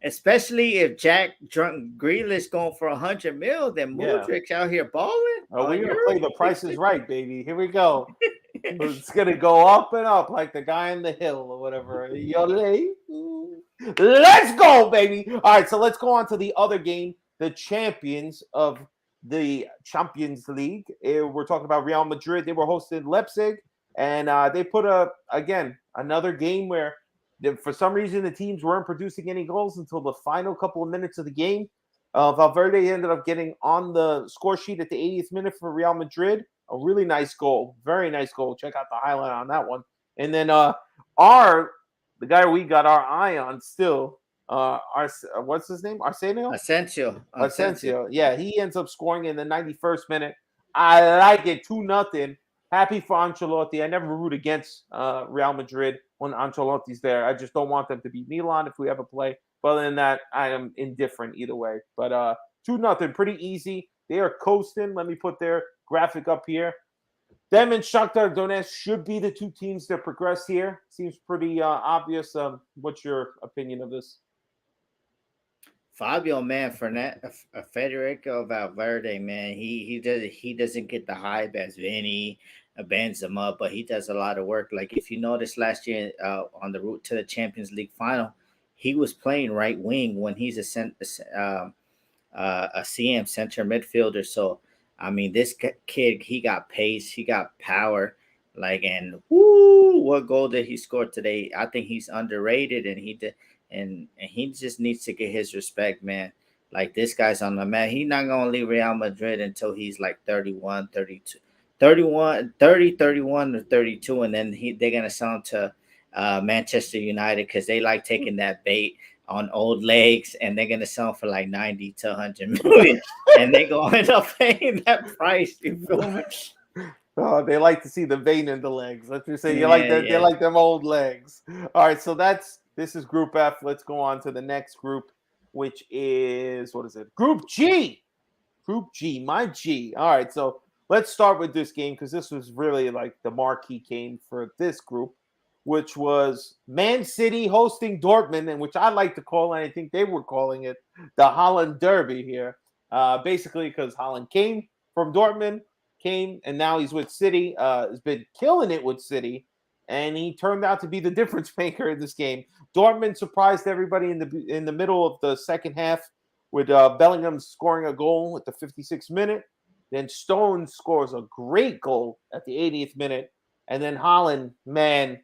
Especially if Jack Grealish going for 100 mil, then Mudryk's out here balling. Oh, we're going to play the Price is Right, baby. Here we go. It's going to go up and up like the guy in the hill or whatever. Let's go, baby. All right, so let's go on to the other game, the champions of the Champions League. We're talking about Real Madrid. They were hosting Leipzig, and they put another game where for some reason the teams weren't producing any goals until the final couple of minutes of the game. Valverde ended up getting on the score sheet at the 80th minute for Real Madrid. A really nice goal, very nice goal. Check out the highlight on that one. And then the guy we got our eye on still, what's his name? Asensio. Yeah, he ends up scoring in the 91st minute. I like it, 2-0. Happy for Ancelotti. I never root against Real Madrid when Ancelotti's there. I just don't want them to beat Milan if we ever play. But other than that, I am indifferent either way. But 2-0, pretty easy. They are coasting. Let me put their graphic up here. Them and Shakhtar Donetsk should be the two teams that progress here. Seems pretty obvious. What's your opinion of this? Fabio, man, Federico Valverde, man, he doesn't get the hype as Vinny, Benzema, but he does a lot of work. Like if you noticed last year on the route to the Champions League final, he was playing right wing when he's a CM center midfielder. So I mean, this kid, he got pace, he got power, and what goal did he score today? I think he's underrated, and he did. And he just needs to get his respect, man. Like, this guy's on the mat. He's not going to leave Real Madrid until he's like 31, 32, 31 or 32. And then they're going to sell him to Manchester United because they like taking that bait on old legs. And they're going to sell him for like 90 to 100 million. And they're going to end up paying that price. You feel me? Oh, they like to see the vein in the legs. Let's just say they like them old legs. All right, so this is Group F. Let's go on to the next group, which is, what is it? Group G. Group G, my G. All right, so let's start with this game because this was really like the marquee game for this group, which was Man City hosting Dortmund, and which I like to call, and I think they were calling it, the Holland Derby here. Basically because Holland came from Dortmund, and now he's with City. Has been killing it with City. and he turned out to be the difference maker in this game. Dortmund surprised everybody in the middle of the second half with Bellingham scoring a goal at the 56th minute. Then Stones scores a great goal at the 80th minute. And then Haaland, man,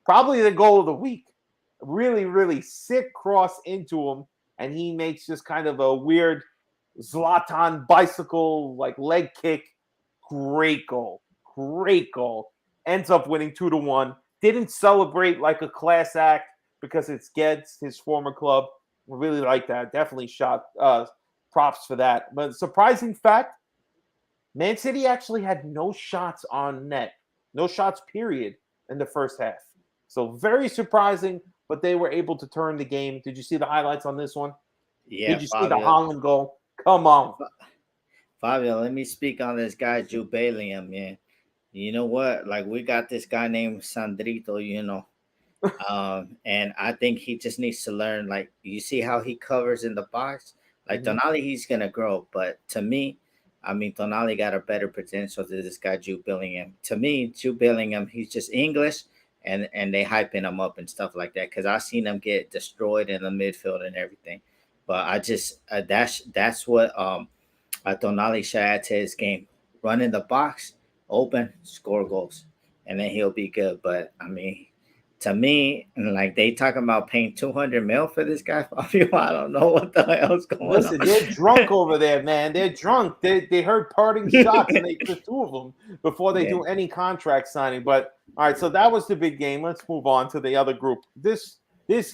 probably the goal of the week. Really, really sick cross into him. And he makes just kind of a weird Zlatan bicycle, like leg kick. Great goal. Great goal. Ends up winning 2-1. Didn't celebrate like a class act because it's Geddes, his former club. Really like that. Definitely shot props for that. But surprising fact, Man City actually had no shots on net. No shots, period, in the first half. So very surprising, but they were able to turn the game. Did you see the highlights on this one? Yeah. Did you see the Haaland goal? Come on. Fabio, let me speak on this guy, Jude Bellingham, man. You know what? Like, we got this guy named Sandrito, and I think he just needs to learn. Like, you see how he covers in the box? Like, Tonali, he's going to grow. But to me, I mean, Tonali got a better potential than this guy, Jude Bellingham. To me, Jude Bellingham, he's just English, and they hyping him up and stuff like that because I've seen him get destroyed in the midfield and everything. But I just that's what Tonali should add to his game. Run in the box, open, score goals, and then he'll be good. But, I mean, to me, like, they talking about paying 200 mil for this guy, Fabio. I don't know what the hell's going on. Listen, they're drunk over there, man. They're drunk. They heard parting shots, and they took 2 of them before they do any contract signing. But, all right, so that was the big game. Let's move on to the other group. This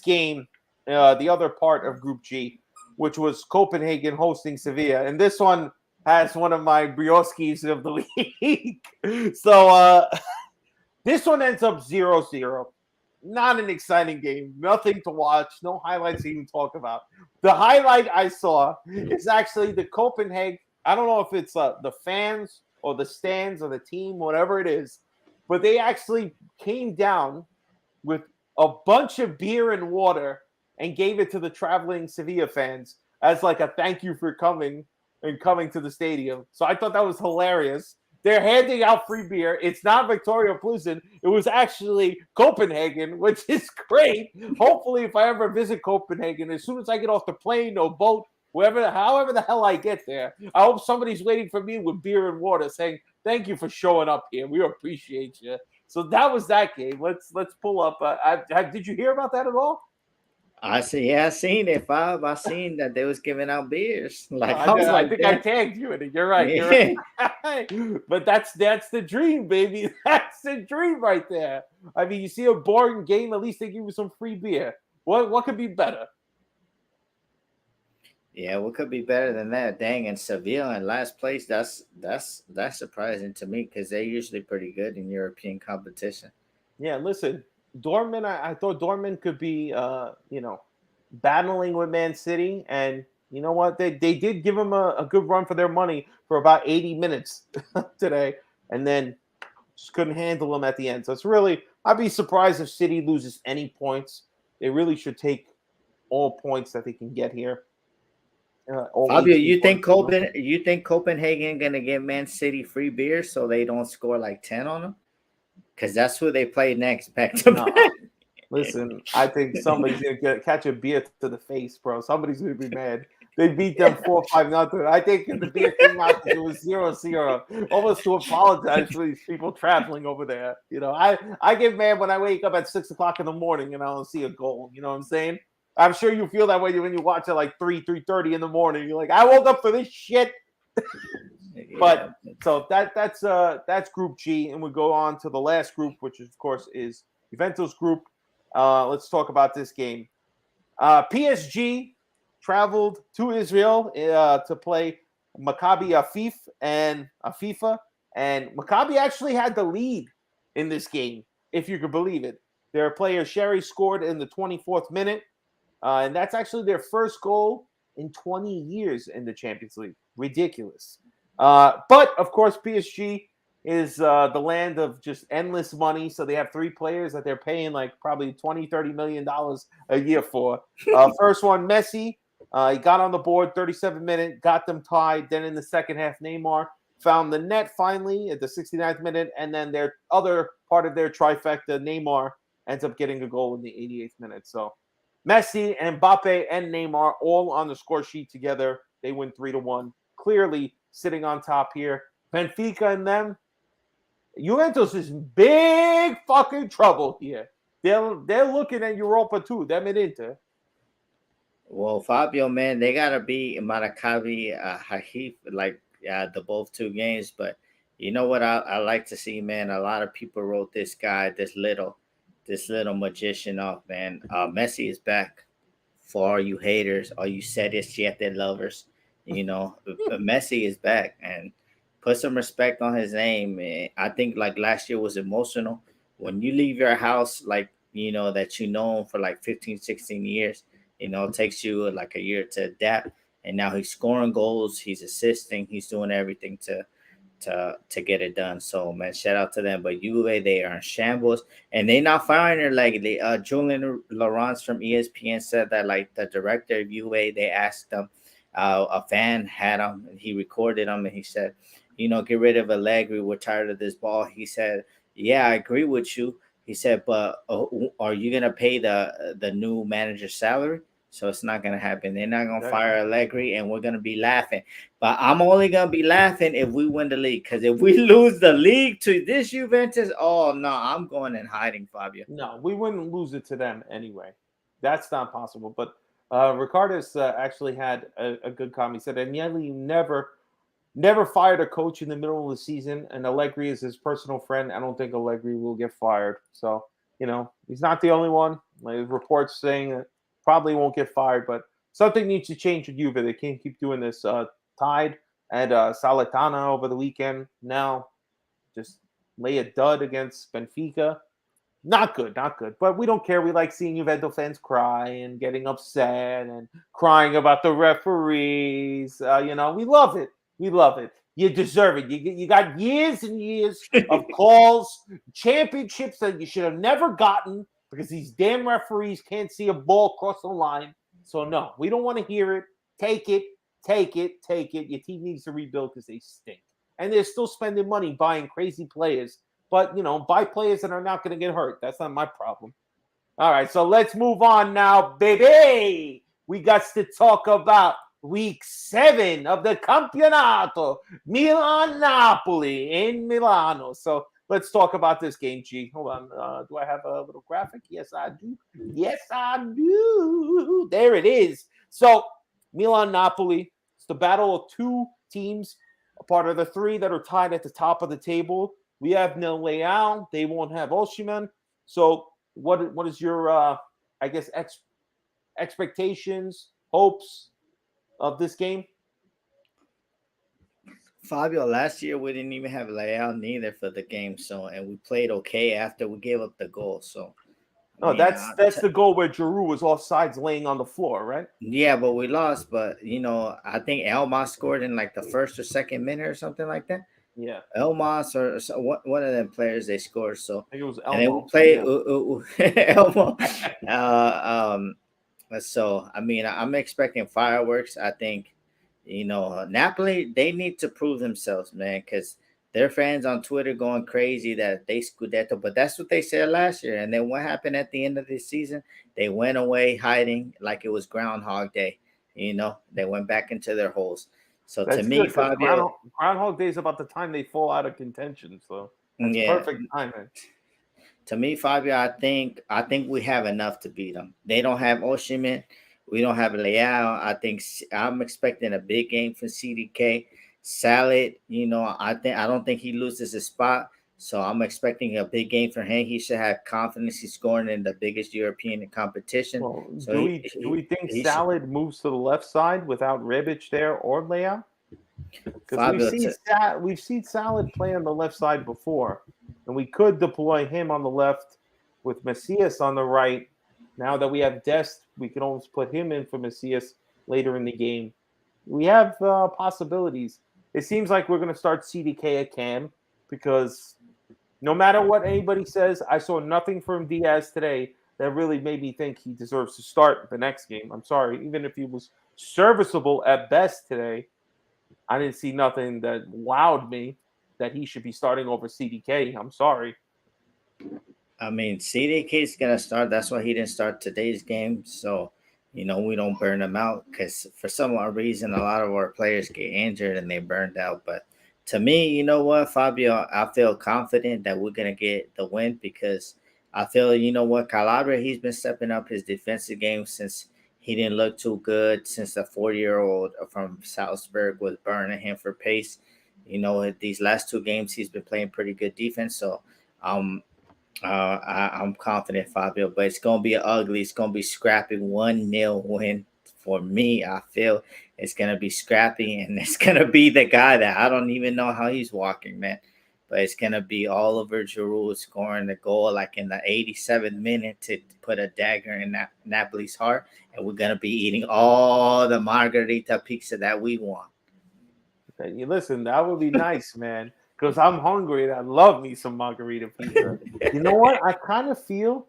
game, the other part of Group G, which was Copenhagen hosting Sevilla. And this one has one of my Brioskis of the league. So this one ends up 0-0. Not an exciting game. Nothing to watch. No highlights to even talk about. The highlight I saw is actually the Copenhagen. I don't know if it's the fans or the stands or the team, whatever it is, but they actually came down with a bunch of beer and water and gave it to the traveling Sevilla fans as like a thank you for coming to the stadium. So I thought that was hilarious. They're handing out free beer. It's not Victoria Plzen. It was actually Copenhagen, which is great. Hopefully, if I ever visit Copenhagen, as soon as I get off the plane or boat, however the hell I get there, I hope somebody's waiting for me with beer and water saying, thank you for showing up here. We appreciate you. So that was that game. Let's pull up. Did you hear about that at all? I seen it, Fab. I seen that they was giving out beers. Like, I think I tagged you in it. You're right. You're right. But that's the dream, baby. That's the dream right there. I mean, you see a boring game, at least they give you some free beer. What could be better? Yeah, what could be better than that? Dang, and Sevilla in last place. That's surprising to me because they're usually pretty good in European competition. Yeah, listen. Dortmund, I thought Dortmund could be, battling with Man City, and you know what? They did give them a good run for their money for about 80 minutes today, and then just couldn't handle them at the end. So it's really, I'd be surprised if City loses any points. They really should take all points that they can get here. Fabio, you think Copenhagen gonna give Man City free beer so they don't score like 10 on them? Because that's who they play next, back to back. Listen, I think somebody's gonna catch a beer to the face, bro. Somebody's gonna be mad. They beat them 4-5-0. I think if the beer came out, it was 0-0. Almost to apologize for these people traveling over there. You know, I get mad when I wake up at 6 o'clock in the morning and I don't see a goal. You know what I'm saying? I'm sure you feel that way when you watch it like 3:30 in the morning. You're like, I woke up for this shit. But so that's Group G, and we go on to the last group, which of course is Juventus group. Let's talk about this game. PSG traveled to Israel to play Maccabi Afifa, and Maccabi actually had the lead in this game, if you could believe it. Their player Sherry scored in the 24th minute, and that's actually their first goal in 20 years in the Champions League. Ridiculous. But, of course, PSG is the land of just endless money. So they have 3 players that they're paying like probably $20-30 million a year for. First one, Messi. He got on the board, 37 minutes, got them tied. Then in the second half, Neymar found the net finally at the 69th minute, and then their other part of their trifecta, Neymar, ends up getting a goal in the 88th minute. So Messi and Mbappe and Neymar all on the score sheet together. They win 3-1. Clearly sitting on top here. Benfica and them. Juventus is in big fucking trouble here. They're looking at Europa too. Them and Inter. Well, Fabio, man, they gotta be Maccabi Haifa, like the both two games. But you know what I like to see, man. A lot of people wrote this guy, this little magician off, man. Messi is back. For all you haters, all you Siete lovers, Messi is back, and put some respect on his name. Man. I think like last year was emotional. When you leave your house, like that for like 15, 16 years. It takes you like a year to adapt, and now he's scoring goals, he's assisting, he's doing everything to get it done. So man, shout out to them. But Juve, they are in shambles, and they not firing their leg. Julian Laurence from ESPN said that like the director of Juve, they asked them, a fan had him, and he recorded him, and he said, get rid of Allegri. We're tired of this ball. He said, yeah, I agree with you. He said, but are you gonna pay the new manager's salary? So it's not going to happen. They're not going to fire Allegri, and we're going to be laughing. But I'm only going to be laughing if we win the league. Because if we lose the league to this Juventus, oh, no, I'm going in hiding, Fabio. No, we wouldn't lose it to them anyway. That's not possible. But Ricardus actually had a good comment. He said, Agnelli never fired a coach in the middle of the season, and Allegri is his personal friend. I don't think Allegri will get fired. So, he's not the only one. Like, reports saying that probably won't get fired, but something needs to change with Juve. They can't keep doing this. Tied at Salernitana over the weekend. Now, just lay a dud against Benfica. Not good. But we don't care. We like seeing Juventus fans cry and getting upset and crying about the referees. We love it. You deserve it. You got years and years of calls, championships that you should have never gotten, because these damn referees can't see a ball cross the line. So, no, we don't want to hear it. Take it. Your team needs to rebuild because they stink. And they're still spending money buying crazy players. But, buy players that are not going to get hurt. That's not my problem. All right, so let's move on now, baby. We got to talk about week 7 of the Campionato. Milan-Napoli in Milano. So, let's talk about this game, G. Hold on. Do I have a little graphic? Yes, I do. There it is. So, Milan-Napoli. It's the battle of two teams, a part of the three that are tied at the top of the table. We have no Leao. They won't have Osimhen. So, what is your, expectations, hopes of this game? Fabio, last year we didn't even have Leao neither for the game, and we played okay after we gave up the goal. So, that's the goal where Giroud was offsides, laying on the floor, right? Yeah, but we lost. But I think Elmas scored in like the first or second minute or something like that. Yeah, Elmas or one of them players they scored. So I think it was Elmo. And then we played Elmo. So I'm expecting fireworks. I think. Napoli, they need to prove themselves, man, because their fans on Twitter going crazy that they Scudetto, but that's what they said last year. And then what happened at the end of this season? They went away hiding like it was Groundhog Day. They went back into their holes. So that's to me, Fabio, Groundhog Day is about the time they fall out of contention. So that's perfect timing. To me, Fabio, I think we have enough to beat them. They don't have Osimhen. We don't have Leao. I'm expecting a big game from CDK. Salad, I don't think he loses his spot. So I'm expecting a big game for him. He should have confidence. He's scoring in the biggest European competition. Well, so do we think Salad moves to the left side without Rebic there or Leao? Because we've seen Salad play on the left side before, and we could deploy him on the left with Macias on the right. Now that we have Dest, we can always put him in for Macias later in the game. We have possibilities. It seems like we're going to start CDK at Cam, because no matter what anybody says, I saw nothing from Diaz today that really made me think he deserves to start the next game. I'm sorry. Even if he was serviceable at best today, I didn't see nothing that wowed me that he should be starting over CDK. I'm sorry. I mean, CDK is gonna start. That's why he didn't start today's game. So, we don't burn him out because for some odd reason, a lot of our players get injured and they burned out. But to me, you know what, Fabio, I feel confident that we're gonna get the win because I feel, Calabria, he's been stepping up his defensive game since he didn't look too good since the 4-year-old from Salzburg was burning him for pace. These last 2 games he's been playing pretty good defense. So, um, I'm confident, Fabio, but it's gonna be ugly. It's gonna be scrappy 1-0 win for me. I feel it's gonna be scrappy, and it's gonna be the guy that I don't even know how he's walking, man. But it's gonna be Oliver Giroud scoring the goal like in the 87th minute to put a dagger in Napoli's heart, and we're gonna be eating all the margarita pizza that we want. You listen, that would be nice, man. Because I'm hungry and I love me some margarita pizza. You know what? I kind of feel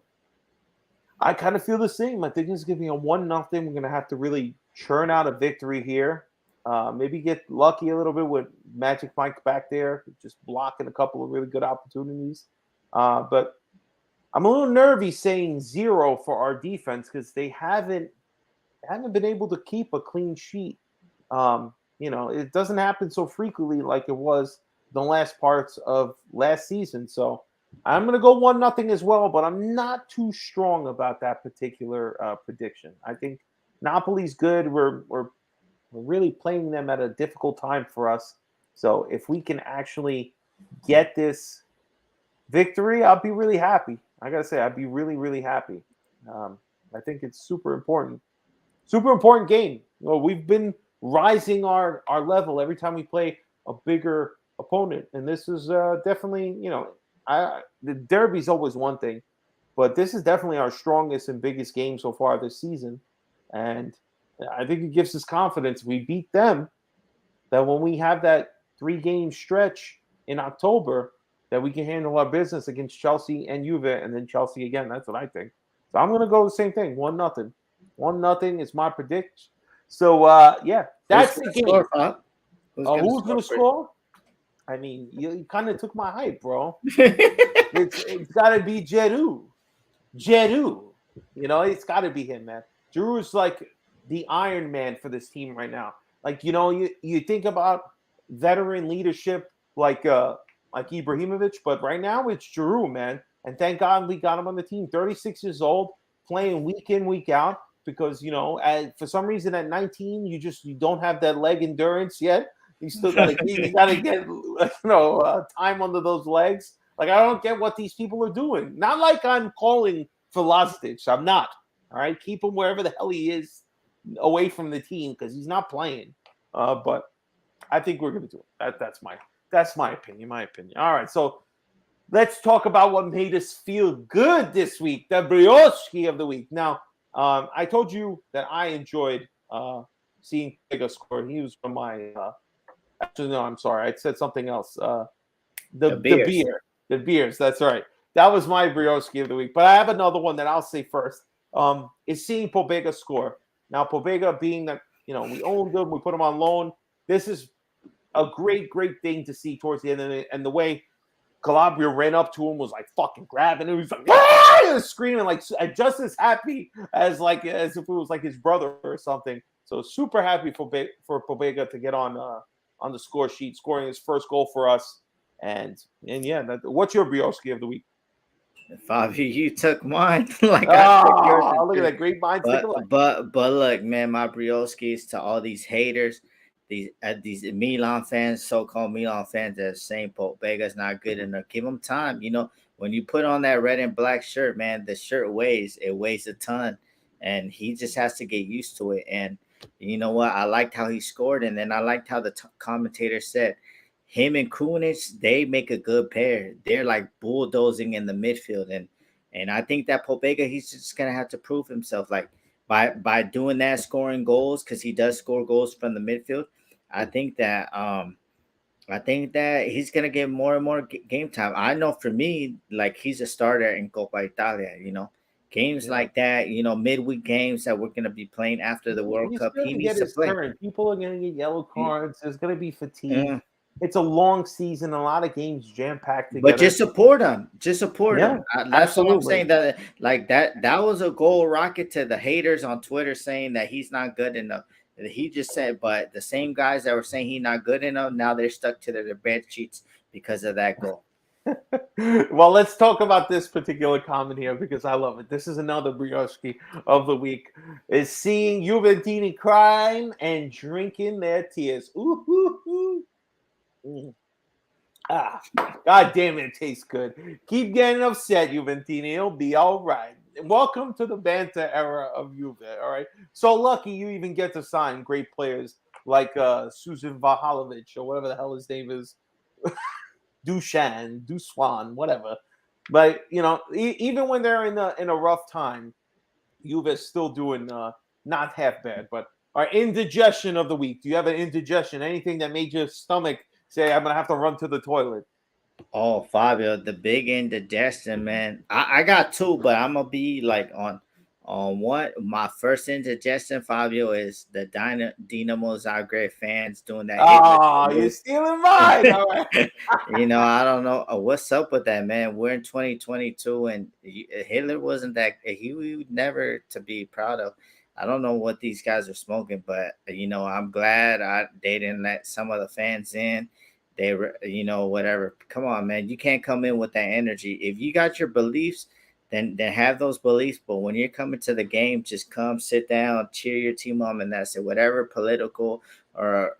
the same. I think it's gonna be a 1-0. We're gonna have to really churn out a victory here. Maybe get lucky a little bit with Magic Mike back there, just blocking a couple of really good opportunities. But I'm a little nervy saying 0 for our defense because they haven't been able to keep a clean sheet. It doesn't happen so frequently like it was the last parts of last season. So I'm going to go 1-0 as well, but I'm not too strong about that particular prediction. I think Napoli's good. We're really playing them at a difficult time for us. So if we can actually get this victory, I'll be really happy. I got to say, I'd be really, really happy. I think it's super important. Super important game. We've been rising our level every time we play a bigger opponent, and this is definitely, the derby's always one thing, but this is definitely our strongest and biggest game so far this season, and I think it gives us confidence. We beat them, that when we have that 3-game stretch in October, that we can handle our business against Chelsea and Juve, and then Chelsea again. That's what I think. So I'm going to go the same thing, 1-0. 1-0 is my prediction. So that's the game. Who's going to score? I mean, you kind of took my hype, bro. it's got to be Giroud. It's got to be him, man. Giroud's like the Iron Man for this team right now. Like, you think about veteran leadership like Ibrahimovic, but right now it's Giroud, man. And thank God we got him on the team. 36 years old, playing week in, week out. Because for some reason at 19, you don't have that leg endurance yet. You still gotta get time under those legs. Like, I don't get what these people are doing. Not like I'm calling for Lostic. I'm not. All right, keep him wherever the hell he is, away from the team because he's not playing. But I think we're gonna do it. That's my opinion. All right, so let's talk about what made us feel good this week. The Briosky of the week. Now. I told you that I enjoyed seeing Pobega score. He was from my actually, no, I'm sorry. I said something else. The beers. That's right. That was my Briosky of the week. But I have another one that I'll say first. Is seeing Pobega score. Now, Pobega being that, we owned him, we put him on loan. This is a great, great thing to see towards the end of it. And the way Calabria ran up to him, was like fucking grabbing him. He was like, ah! Screaming, like just as happy as if it was like his brother or something. So super happy for Pobega to get on the score sheet, scoring his first goal for us. And yeah, what's your Briosky of the week? Fabio, you took mine. Look at that, great minds. But look, man, my Briosky is to all these haters. These Milan fans, so-called Milan fans, that are saying Pobega's not good enough. Give him time. When you put on that red and black shirt, man, the shirt weighs a ton, and he just has to get used to it. And you know what? I liked how he scored, and then I liked how the commentator said him and Krunic, they make a good pair. They're like bulldozing in the midfield, and I think that Pobega, he's just gonna have to prove himself, like by doing that, scoring goals, because he does score goals from the midfield. I think that he's gonna get more and more game time. I know for me, like, he's a starter in Coppa Italia. games like that, midweek games that we're going to be playing after the World Cup. He needs to play. Turn. People are going to get yellow cards. There's going to be fatigue. Yeah. It's a long season, a lot of games jam-packed together. But just support him. Just support him. That's all I'm saying. That was a goal rocket to the haters on Twitter saying that he's not good enough. He just said, but the same guys that were saying he's not good enough, now they're stuck to their bed sheets because of that goal. Well, let's talk about this particular comment here because I love it. This is another Briosky of the week. Is seeing Juventini crying and drinking their tears. Ooh, ooh, ooh. God damn it tastes good. Keep getting upset, Juventini. It'll be all right. Welcome to the banter era of Juve. All right. So lucky you even get to sign great players like Susan Vahalovic or whatever the hell his name is. Duswan, whatever. But even when they're in a rough time, Juve is still doing not half bad. But our indigestion of the week. Do you have an indigestion? Anything that made your stomach say, I'm going to have to run to the toilet? Oh, Fabio, the big indigestion, man. I got two, but I'm going to be like on what? My first indigestion, Fabio, is the Dinamo Zagreb fans doing that. Oh, you're stealing mine. All right. I don't know what's up with that, man. We're in 2022, and Hitler wasn't that. He was never to be proud of. I don't know what these guys are smoking, but I'm glad they didn't let some of the fans in. They were, whatever. Come on, man. You can't come in with that energy. If you got your beliefs, then have those beliefs. But when you're coming to the game, just come, sit down, cheer your team on, and that's it. Whatever political or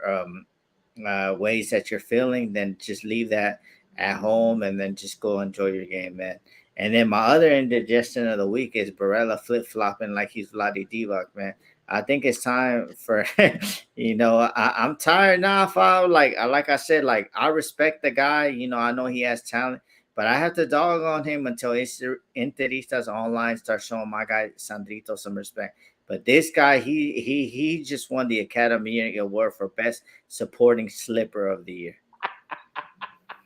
ways that you're feeling, then just leave that at home and then just go enjoy your game, man. And then my other indigestion of the week is Barella flip-flopping like he's Vlade Divac, man. I think it's time for, I'm tired now. Like I said, like I respect the guy. I know he has talent, but I have to dog on him until Interistas online start showing my guy Sandrito some respect. But this guy, he just won the Academy Award for Best Supporting Slipper of the Year.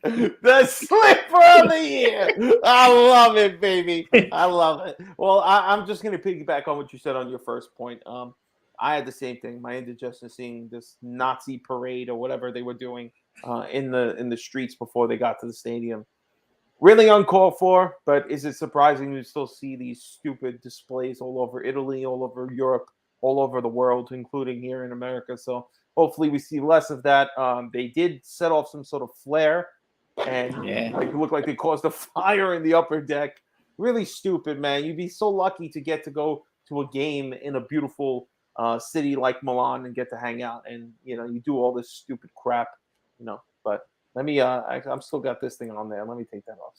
The slipper of the year. I love it, baby. I love it. Well, I'm just going to piggyback on what you said on your first point. I had the same thing. My indigestion seeing this Nazi parade or whatever they were doing in the streets before they got to the stadium. Really uncalled for, but is it surprising to still see these stupid displays all over Italy, all over Europe, all over the world, including here in America? So hopefully we see less of that. They did set off some sort of flare. And it looked like they caused a fire in the upper deck. Really stupid, man. You'd be so lucky to get to go to a game in a beautiful city like Milan and get to hang out. And, you do all this stupid crap, But let me, I'm still got this thing on there. Let me take that off.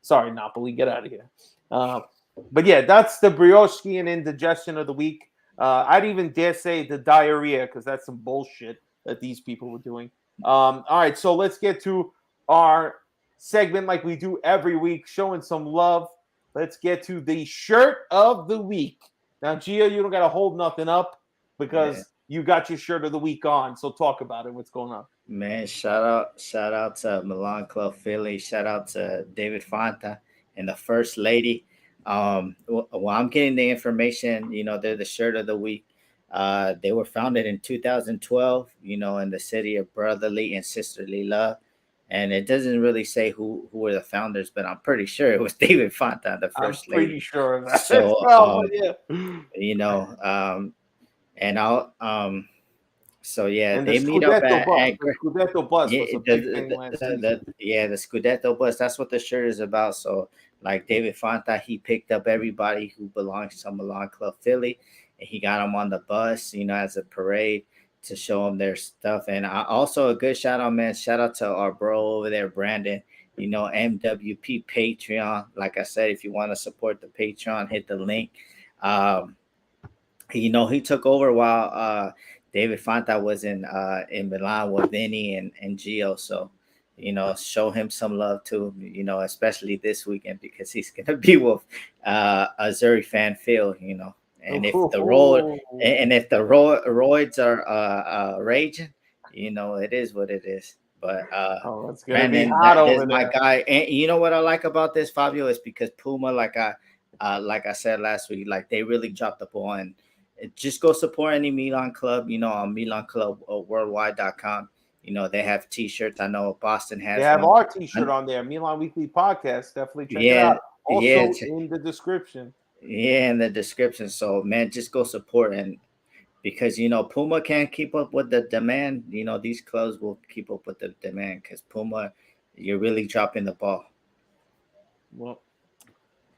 Sorry, Napoli. Get out of here. But yeah, that's the Briosky and indigestion of the week. I'd even dare say the diarrhea because that's some bullshit that these people were doing. All right, so let's get to our segment like we do every week, showing some love. Let's get to the shirt of the week. Now, Gio, you don't got to hold nothing up because you got your shirt of the week on. So talk about it. What's going on? Man, shout out to Milan Club Philly. Shout out to David Fanta and the First Lady. I'm getting the information, they're the shirt of the week. They were founded in 2012, in the city of brotherly and sisterly love. And it doesn't really say who were the founders, but I'm pretty sure it was David Fanta, the First Lady. I'm pretty sure of that. So, and they meet up at the Scudetto bus was a big thing last season. The Scudetto bus. That's what the shirt is about. So, like David Fanta, he picked up everybody who belongs to Milan Club Philly, and he got them on the bus, as a parade to show them their stuff. And also a good shout out, man. Shout out to our bro over there, Brandon. MWP Patreon. Like I said, if you want to support the Patreon, hit the link. He took over while David Fanta was in Milan with Vinny and Geo. So, show him some love too, especially this weekend because he's going to be with Azzurri fan Phil, And if the roids are raging, it is what it is. But it's gonna Brandon, be hot that over is there. my guy. And you know what I like about this, Fabio, is because Puma, like like I said last week, like they really dropped the ball. And just go support any Milan club, on MilanClubWorldwide.com. They have T-shirts. I know Boston has They have one. our T-shirt on there, Milan Weekly Podcast. Definitely check it Yeah, out. Also yeah, in the description. yeah, in the description. So man, just go support. And because Puma can't keep up with the demand, these clubs will keep up with the demand, because Puma, you're really dropping the ball. Well,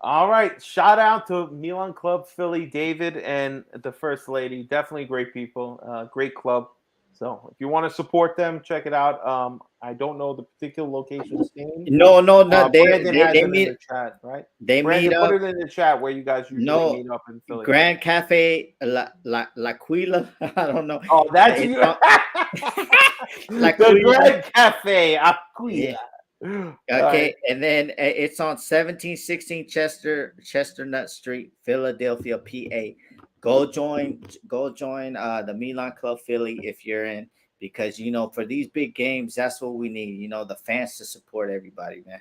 all right. Shout out to Milan Club Philly, David, and the First Lady. Definitely great people. Great club. So if you want to support them, check it out. I don't know the particular location's name. No, Brandon has they it meet. in the chat, right? They Brandon, meet put up. it in the chat where you guys usually meet up in Philly. Grand Cafe L'Aquila. I don't know. Oh, that's you. The Grand Cafe Aquila. Okay, and then it's on 1716 Chestnut Street, Philadelphia, PA. Go join the Milan Club Philly if you're in, because for these big games, that's what we need. The fans to support everybody, man.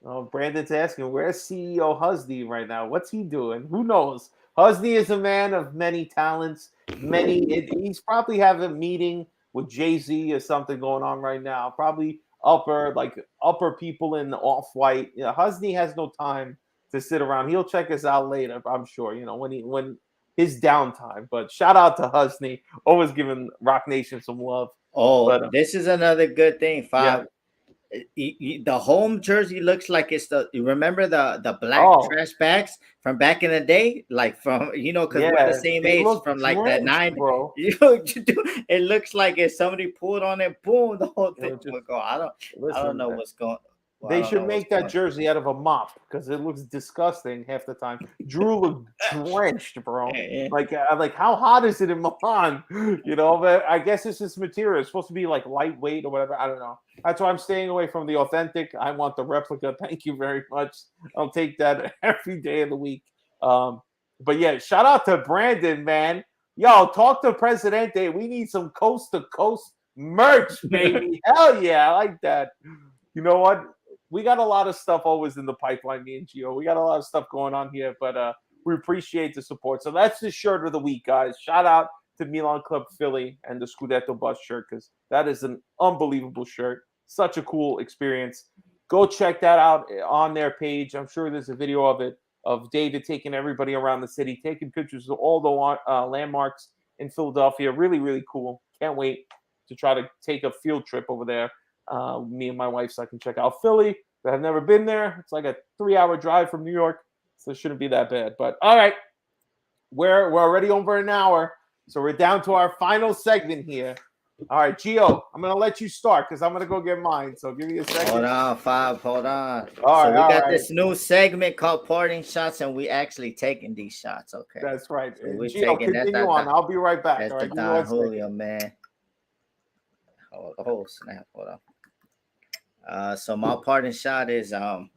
Oh, Brandon's asking, where's CEO Husney right now? What's he doing? Who knows? Husney is a man of many talents. He's probably having a meeting with Jay-Z or something going on right now. Probably upper people in the off-white. Husney has no time to sit around. He'll check us out later, I'm sure, when his downtime. But shout out to Husney, always giving Rock Nation some love. This is another good thing, Fab. Yeah. The home jersey looks like it's you remember the black trash bags from back in the day, like from because we're the same age, from like the 90s, bro. It looks like if somebody pulled on it, boom, the whole thing would go. I don't know what's going. They should make that jersey out of a mop, because it looks disgusting half the time. Drew looked drenched, bro. Like how hot is it in Milan? But I guess it's this material. It's supposed to be like lightweight or whatever. I don't know. That's why I'm staying away from the authentic. I want the replica. Thank you very much. I'll take that every day of the week. But yeah, shout out to Brandon, man. Yo, talk to Presidente. We need some coast to coast merch, baby. Hell yeah, I like that. You know what? We got a lot of stuff always in the pipeline, me and Gio. We got a lot of stuff going on here, but we appreciate the support. So that's the shirt of the week, guys. Shout out to Milan Club Philly and the Scudetto Bus shirt, because that is an unbelievable shirt. Such a cool experience. Go check that out on their page. I'm sure there's a video of it, of David taking everybody around the city, taking pictures of all the landmarks in Philadelphia. Really, really cool. Can't wait to try to take a field trip over there. Me and my wife, so I can check out Philly. I've never been there. It's like a 3-hour drive from New York, so it shouldn't be that bad. But all right, we're already over an hour, so we're down to our final segment here. All right, Gio, I'm gonna let you start because I'm gonna go get mine. So give me a second. Hold on, Fab. Hold on. All right, we got this new segment called Parting Shots, and we actually taking these shots. Okay, that's right. So we're Gio, continue on. I'll be right back. That's all right, the Don Julio, man. Oh snap! Hold on. So my parting shot is I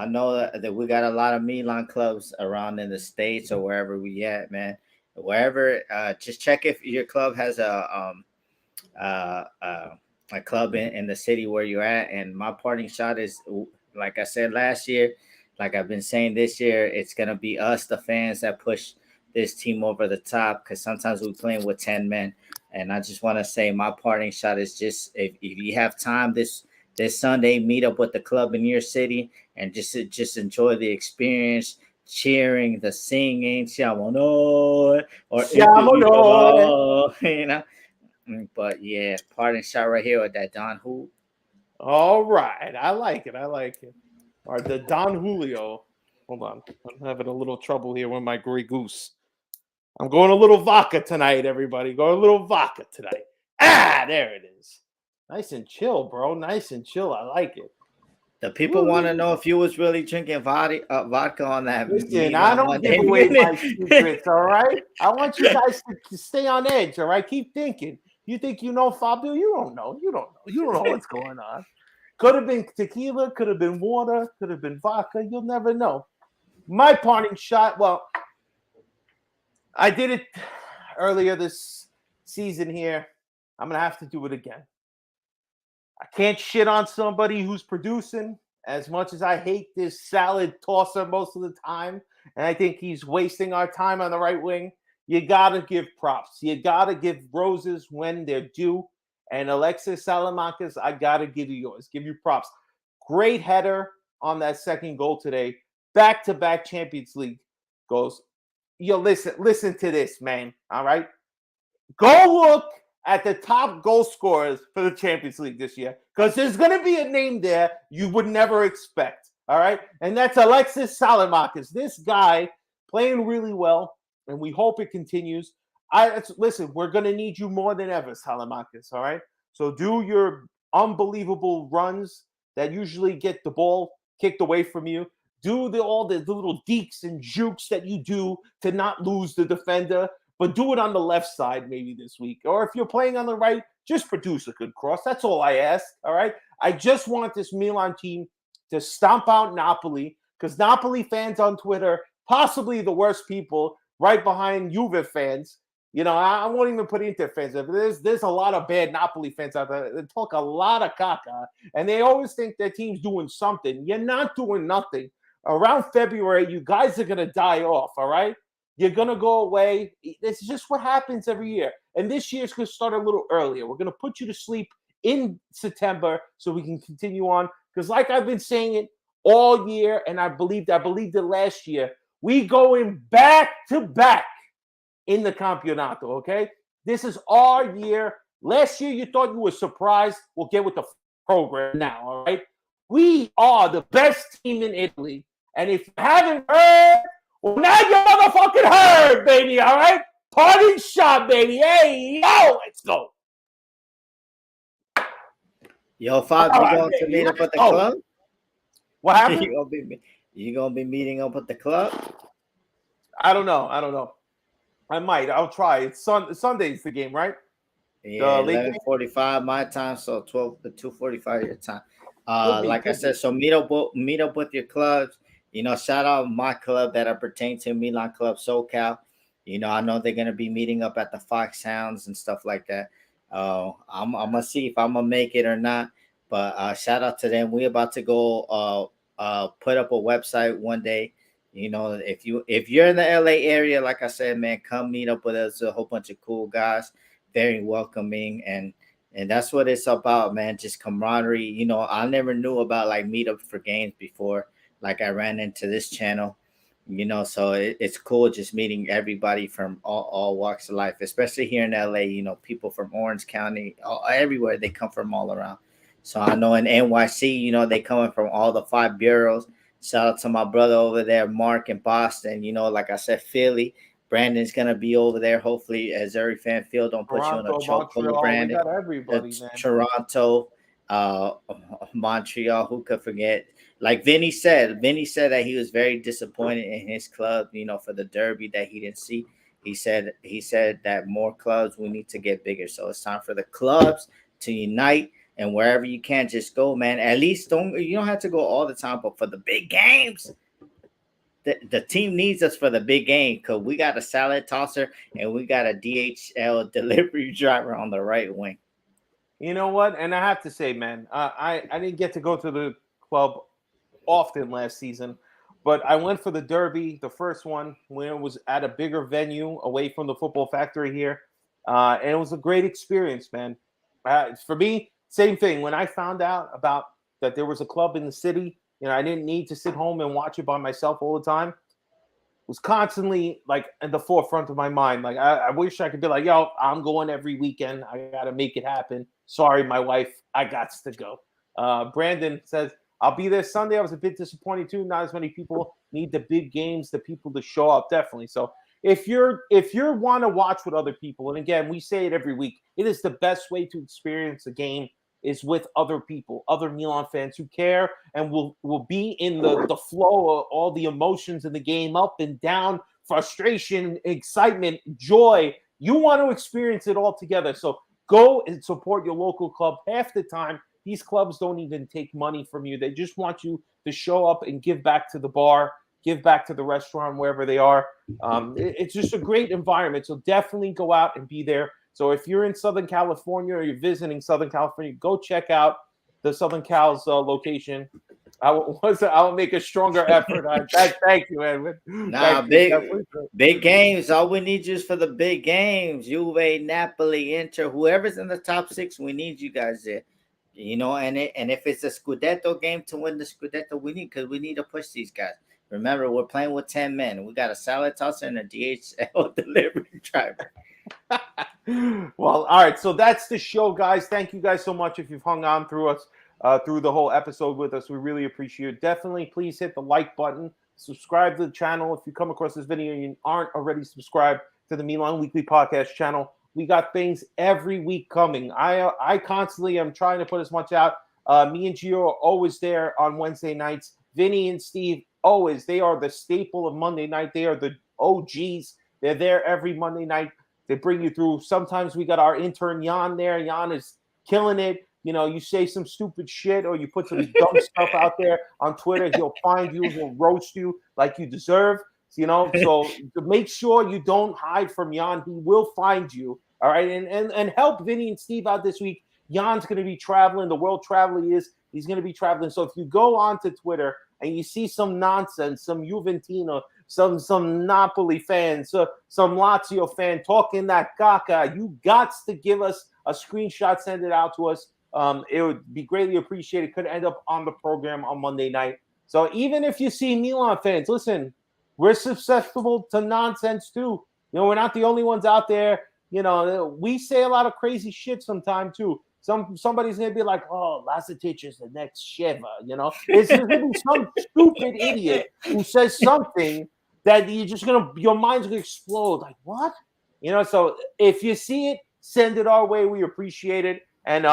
know that we got a lot of Milan clubs around in the States or wherever we at, man. Wherever, just check if your club has a club in the city where you're at. And my parting shot is, like I said last year, like I've been saying this year, it's gonna be us, the fans, that push this team over the top, because sometimes we're playing with 10 men. And I just want to say my parting shot is just if you have time this Sunday, meet up with the club in your city and just enjoy the experience, cheering, the singing, Siamo Noi, But yeah, parting shot right here with that Don Julio. All right, I like it. All right, the Don Julio. Hold on, I'm having a little trouble here with my Grey Goose. I'm going a little vodka tonight, everybody. Going a little vodka tonight. There it is. Nice and chill, bro. Nice and chill. I like it. The people want to know if you was really drinking vodka on that. Listen, I don't give away my secrets, all right? I want you guys to stay on edge, all right? Keep thinking. You think you know Fabio? You don't know. You don't know what's going on. Could have been tequila, could have been water, could have been vodka. You'll never know. My parting shot, well, I did it earlier this season here. I'm going to have to do it again. I can't shit on somebody who's producing. As much as I hate this salad tosser most of the time, and I think he's wasting our time on the right wing. You got to give props. You got to give roses when they're due. And Alexis Salamankas, I got to give you yours. Give you props. Great header on that second goal today. Back-to-back Champions League goals. Yo, listen to this, man. All right? Go look at the top goal scorers for the Champions League this year, because there's going to be a name there you would never expect. All right? And that's Alexis Salamankas. This guy playing really well, and we hope it continues. Listen, we're going to need you more than ever, Salamankas, all right? So do your unbelievable runs that usually get the ball kicked away from you. Do all the little deeks and jukes that you do to not lose the defender, but do it on the left side maybe this week. Or if you're playing on the right, just produce a good cross. That's all I ask, all right? I just want this Milan team to stomp out Napoli, because Napoli fans on Twitter, possibly the worst people, right behind Juve fans. You know, I won't even put Inter fans there, but there's a lot of bad Napoli fans out there. They talk a lot of caca, and they always think their team's doing something. You're not doing nothing. Around February, you guys are going to die off, all right? You're going to go away. It's just what happens every year. And this year's going to start a little earlier. We're going to put you to sleep in September so we can continue on. Because like I've been saying it all year, and I believed it last year, we going back to back in the Campeonato, okay? This is our year. Last year, you thought you were surprised. We'll get with the program now, all right? We are the best team in Italy. And if you haven't heard, well, now you motherfucking heard, baby, all right? Party shot, baby. Hey, yo, let's go. Yo, Fab, you going to meet up at the club? What happened? You gonna be meeting up at the club? I don't know. I might. I'll try. It's Sunday's the game, right? Yeah, 11:45 my time, so 2:45 your time. Like I said, so meet up with your clubs. You know, shout out my club that I pertain to, Milan Club SoCal. You know, I know they're gonna be meeting up at the Fox Sounds and stuff like that. I'm gonna see if I'm gonna make it or not. But shout out to them. We're about to go put up a website one day. You know, if you're in the LA area, like I said, man, come meet up with us. A whole bunch of cool guys, very welcoming, and that's what it's about, man. Just camaraderie. You know, I never knew about like meetups for games before. Like I ran into this channel, you know, so it's cool just meeting everybody from all walks of life, especially here in LA. You know, people from Orange County, everywhere, they come from all around. So I know in NYC, you know, they coming from all the 5 boroughs. Shout out to my brother over there, Mark in Boston. You know, like I said, Philly. Brandon's gonna be over there. Hopefully, as every fan feel, don't put you in a chokehold, Brandon. We got everybody, man. Toronto, Montreal. Who could forget? Like Vinny said that he was very disappointed in his club. You know, for the Derby that he didn't see. He said that more clubs, we need to get bigger. So it's time for the clubs to unite. And wherever you can, just go, man. At least you don't have to go all the time, but for the big games, the team needs us for the big game, because we got a salad tosser and we got a DHL delivery driver on the right wing. You know what? And I have to say, man, I didn't get to go to the club often last season, but I went for the Derby, the first one, when it was at a bigger venue away from the Football Factory here. And it was a great experience, man. For me, same thing. When I found out about that there was a club in the city, you know, I didn't need to sit home and watch it by myself all the time. It was constantly like in the forefront of my mind. Like I wish I could be like, yo, I'm going every weekend. I got to make it happen. Sorry, my wife, I got to go. Brandon says, I'll be there Sunday. I was a bit disappointed too. Not as many people need the big games, the people to show up. Definitely. So if you want to watch with other people, and again, we say it every week, it is the best way to experience a game is with other people, other Milan fans who care and will be in the flow of all the emotions in the game, up and down, frustration, excitement, joy. You want to experience it all together. So go and support your local club. Half the time, these clubs don't even take money from you. They just want you to show up and give back to the bar, give back to the restaurant, wherever they are. It's just a great environment. So definitely go out and be there. So if you're in Southern California or you're visiting Southern California, go check out the Southern Cal's location. I will make a stronger effort. Thank you, Edwin. Nah, big games. All we need you is for the big games. Juve, Napoli, Inter, whoever's in the top 6, we need you guys there. You know, and if it's a Scudetto game to win the Scudetto, we need to push these guys. Remember, we're playing with 10 men. We got a salad tosser and a DHL delivery driver. Well, all right. So that's the show, guys. Thank you guys so much if you've hung on through us. Through the whole episode with us. We really appreciate it. Definitely please hit the like button. Subscribe to the channel. If you come across this video and you aren't already subscribed to the Milan Weekly Podcast channel, we got things every week coming. I constantly am trying to put as much out. Me and Gio are always there on Wednesday nights. Vinny and Steve, always. They are the staple of Monday night. They are the OGs. They're there every Monday night. They bring you through. Sometimes we got our intern Jan there. Jan is killing it. You know, you say some stupid shit or you put some dumb stuff out there on Twitter, he'll find you, he'll roast you like you deserve, you know. So to make sure you don't hide from Jan, he will find you, all right? And help Vinny and Steve out this week. Jan's going to be traveling. The world traveler he is. He's going to be traveling. So if you go onto Twitter and you see some nonsense, some Juventino, some Napoli fans, some Lazio fan talking that caca, you got to give us a screenshot, send it out to us. It would be greatly appreciated. Could end up on the program on Monday night. So even if you see Milan fans, listen, we're susceptible to nonsense too. You know, we're not the only ones out there. You know, we say a lot of crazy shit sometimes too. Somebody's gonna be like, "Oh, Lazetic is the next Sheva." You know, it's gonna be some stupid idiot who says something that your mind's gonna explode. Like what? You know. So if you see it, send it our way. We appreciate it. And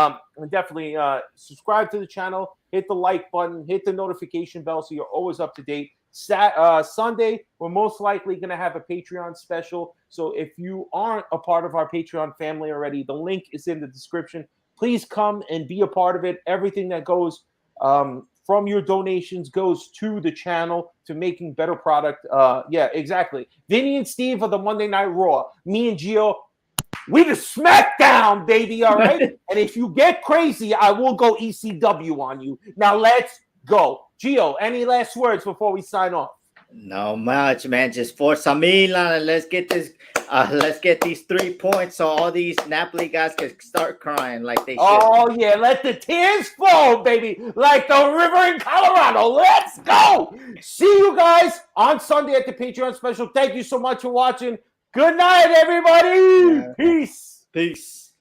definitely subscribe to the channel, hit the like button, hit the notification bell so you're always up to date. Sunday, we're most likely going to have a Patreon special. So if you aren't a part of our Patreon family already, the link is in the description. Please come and be a part of it. Everything that goes from your donations goes to the channel, to making better product. Yeah, exactly. Vinny and Steve are the Monday Night Raw. Me and Gio, we the SmackDown, baby, all right? And if you get crazy, I will go ECW on you. Now let's go. Gio, any last words before we sign off? No much, man. Just Forza Milan, and let's get this. Let's get these 3 points so all these Napoli guys can start crying like they should. Oh yeah, let the tears flow, baby, like the river in Colorado. Let's go. See you guys on Sunday at the Patreon special. Thank you so much for watching. Good night, everybody. Peace. Peace.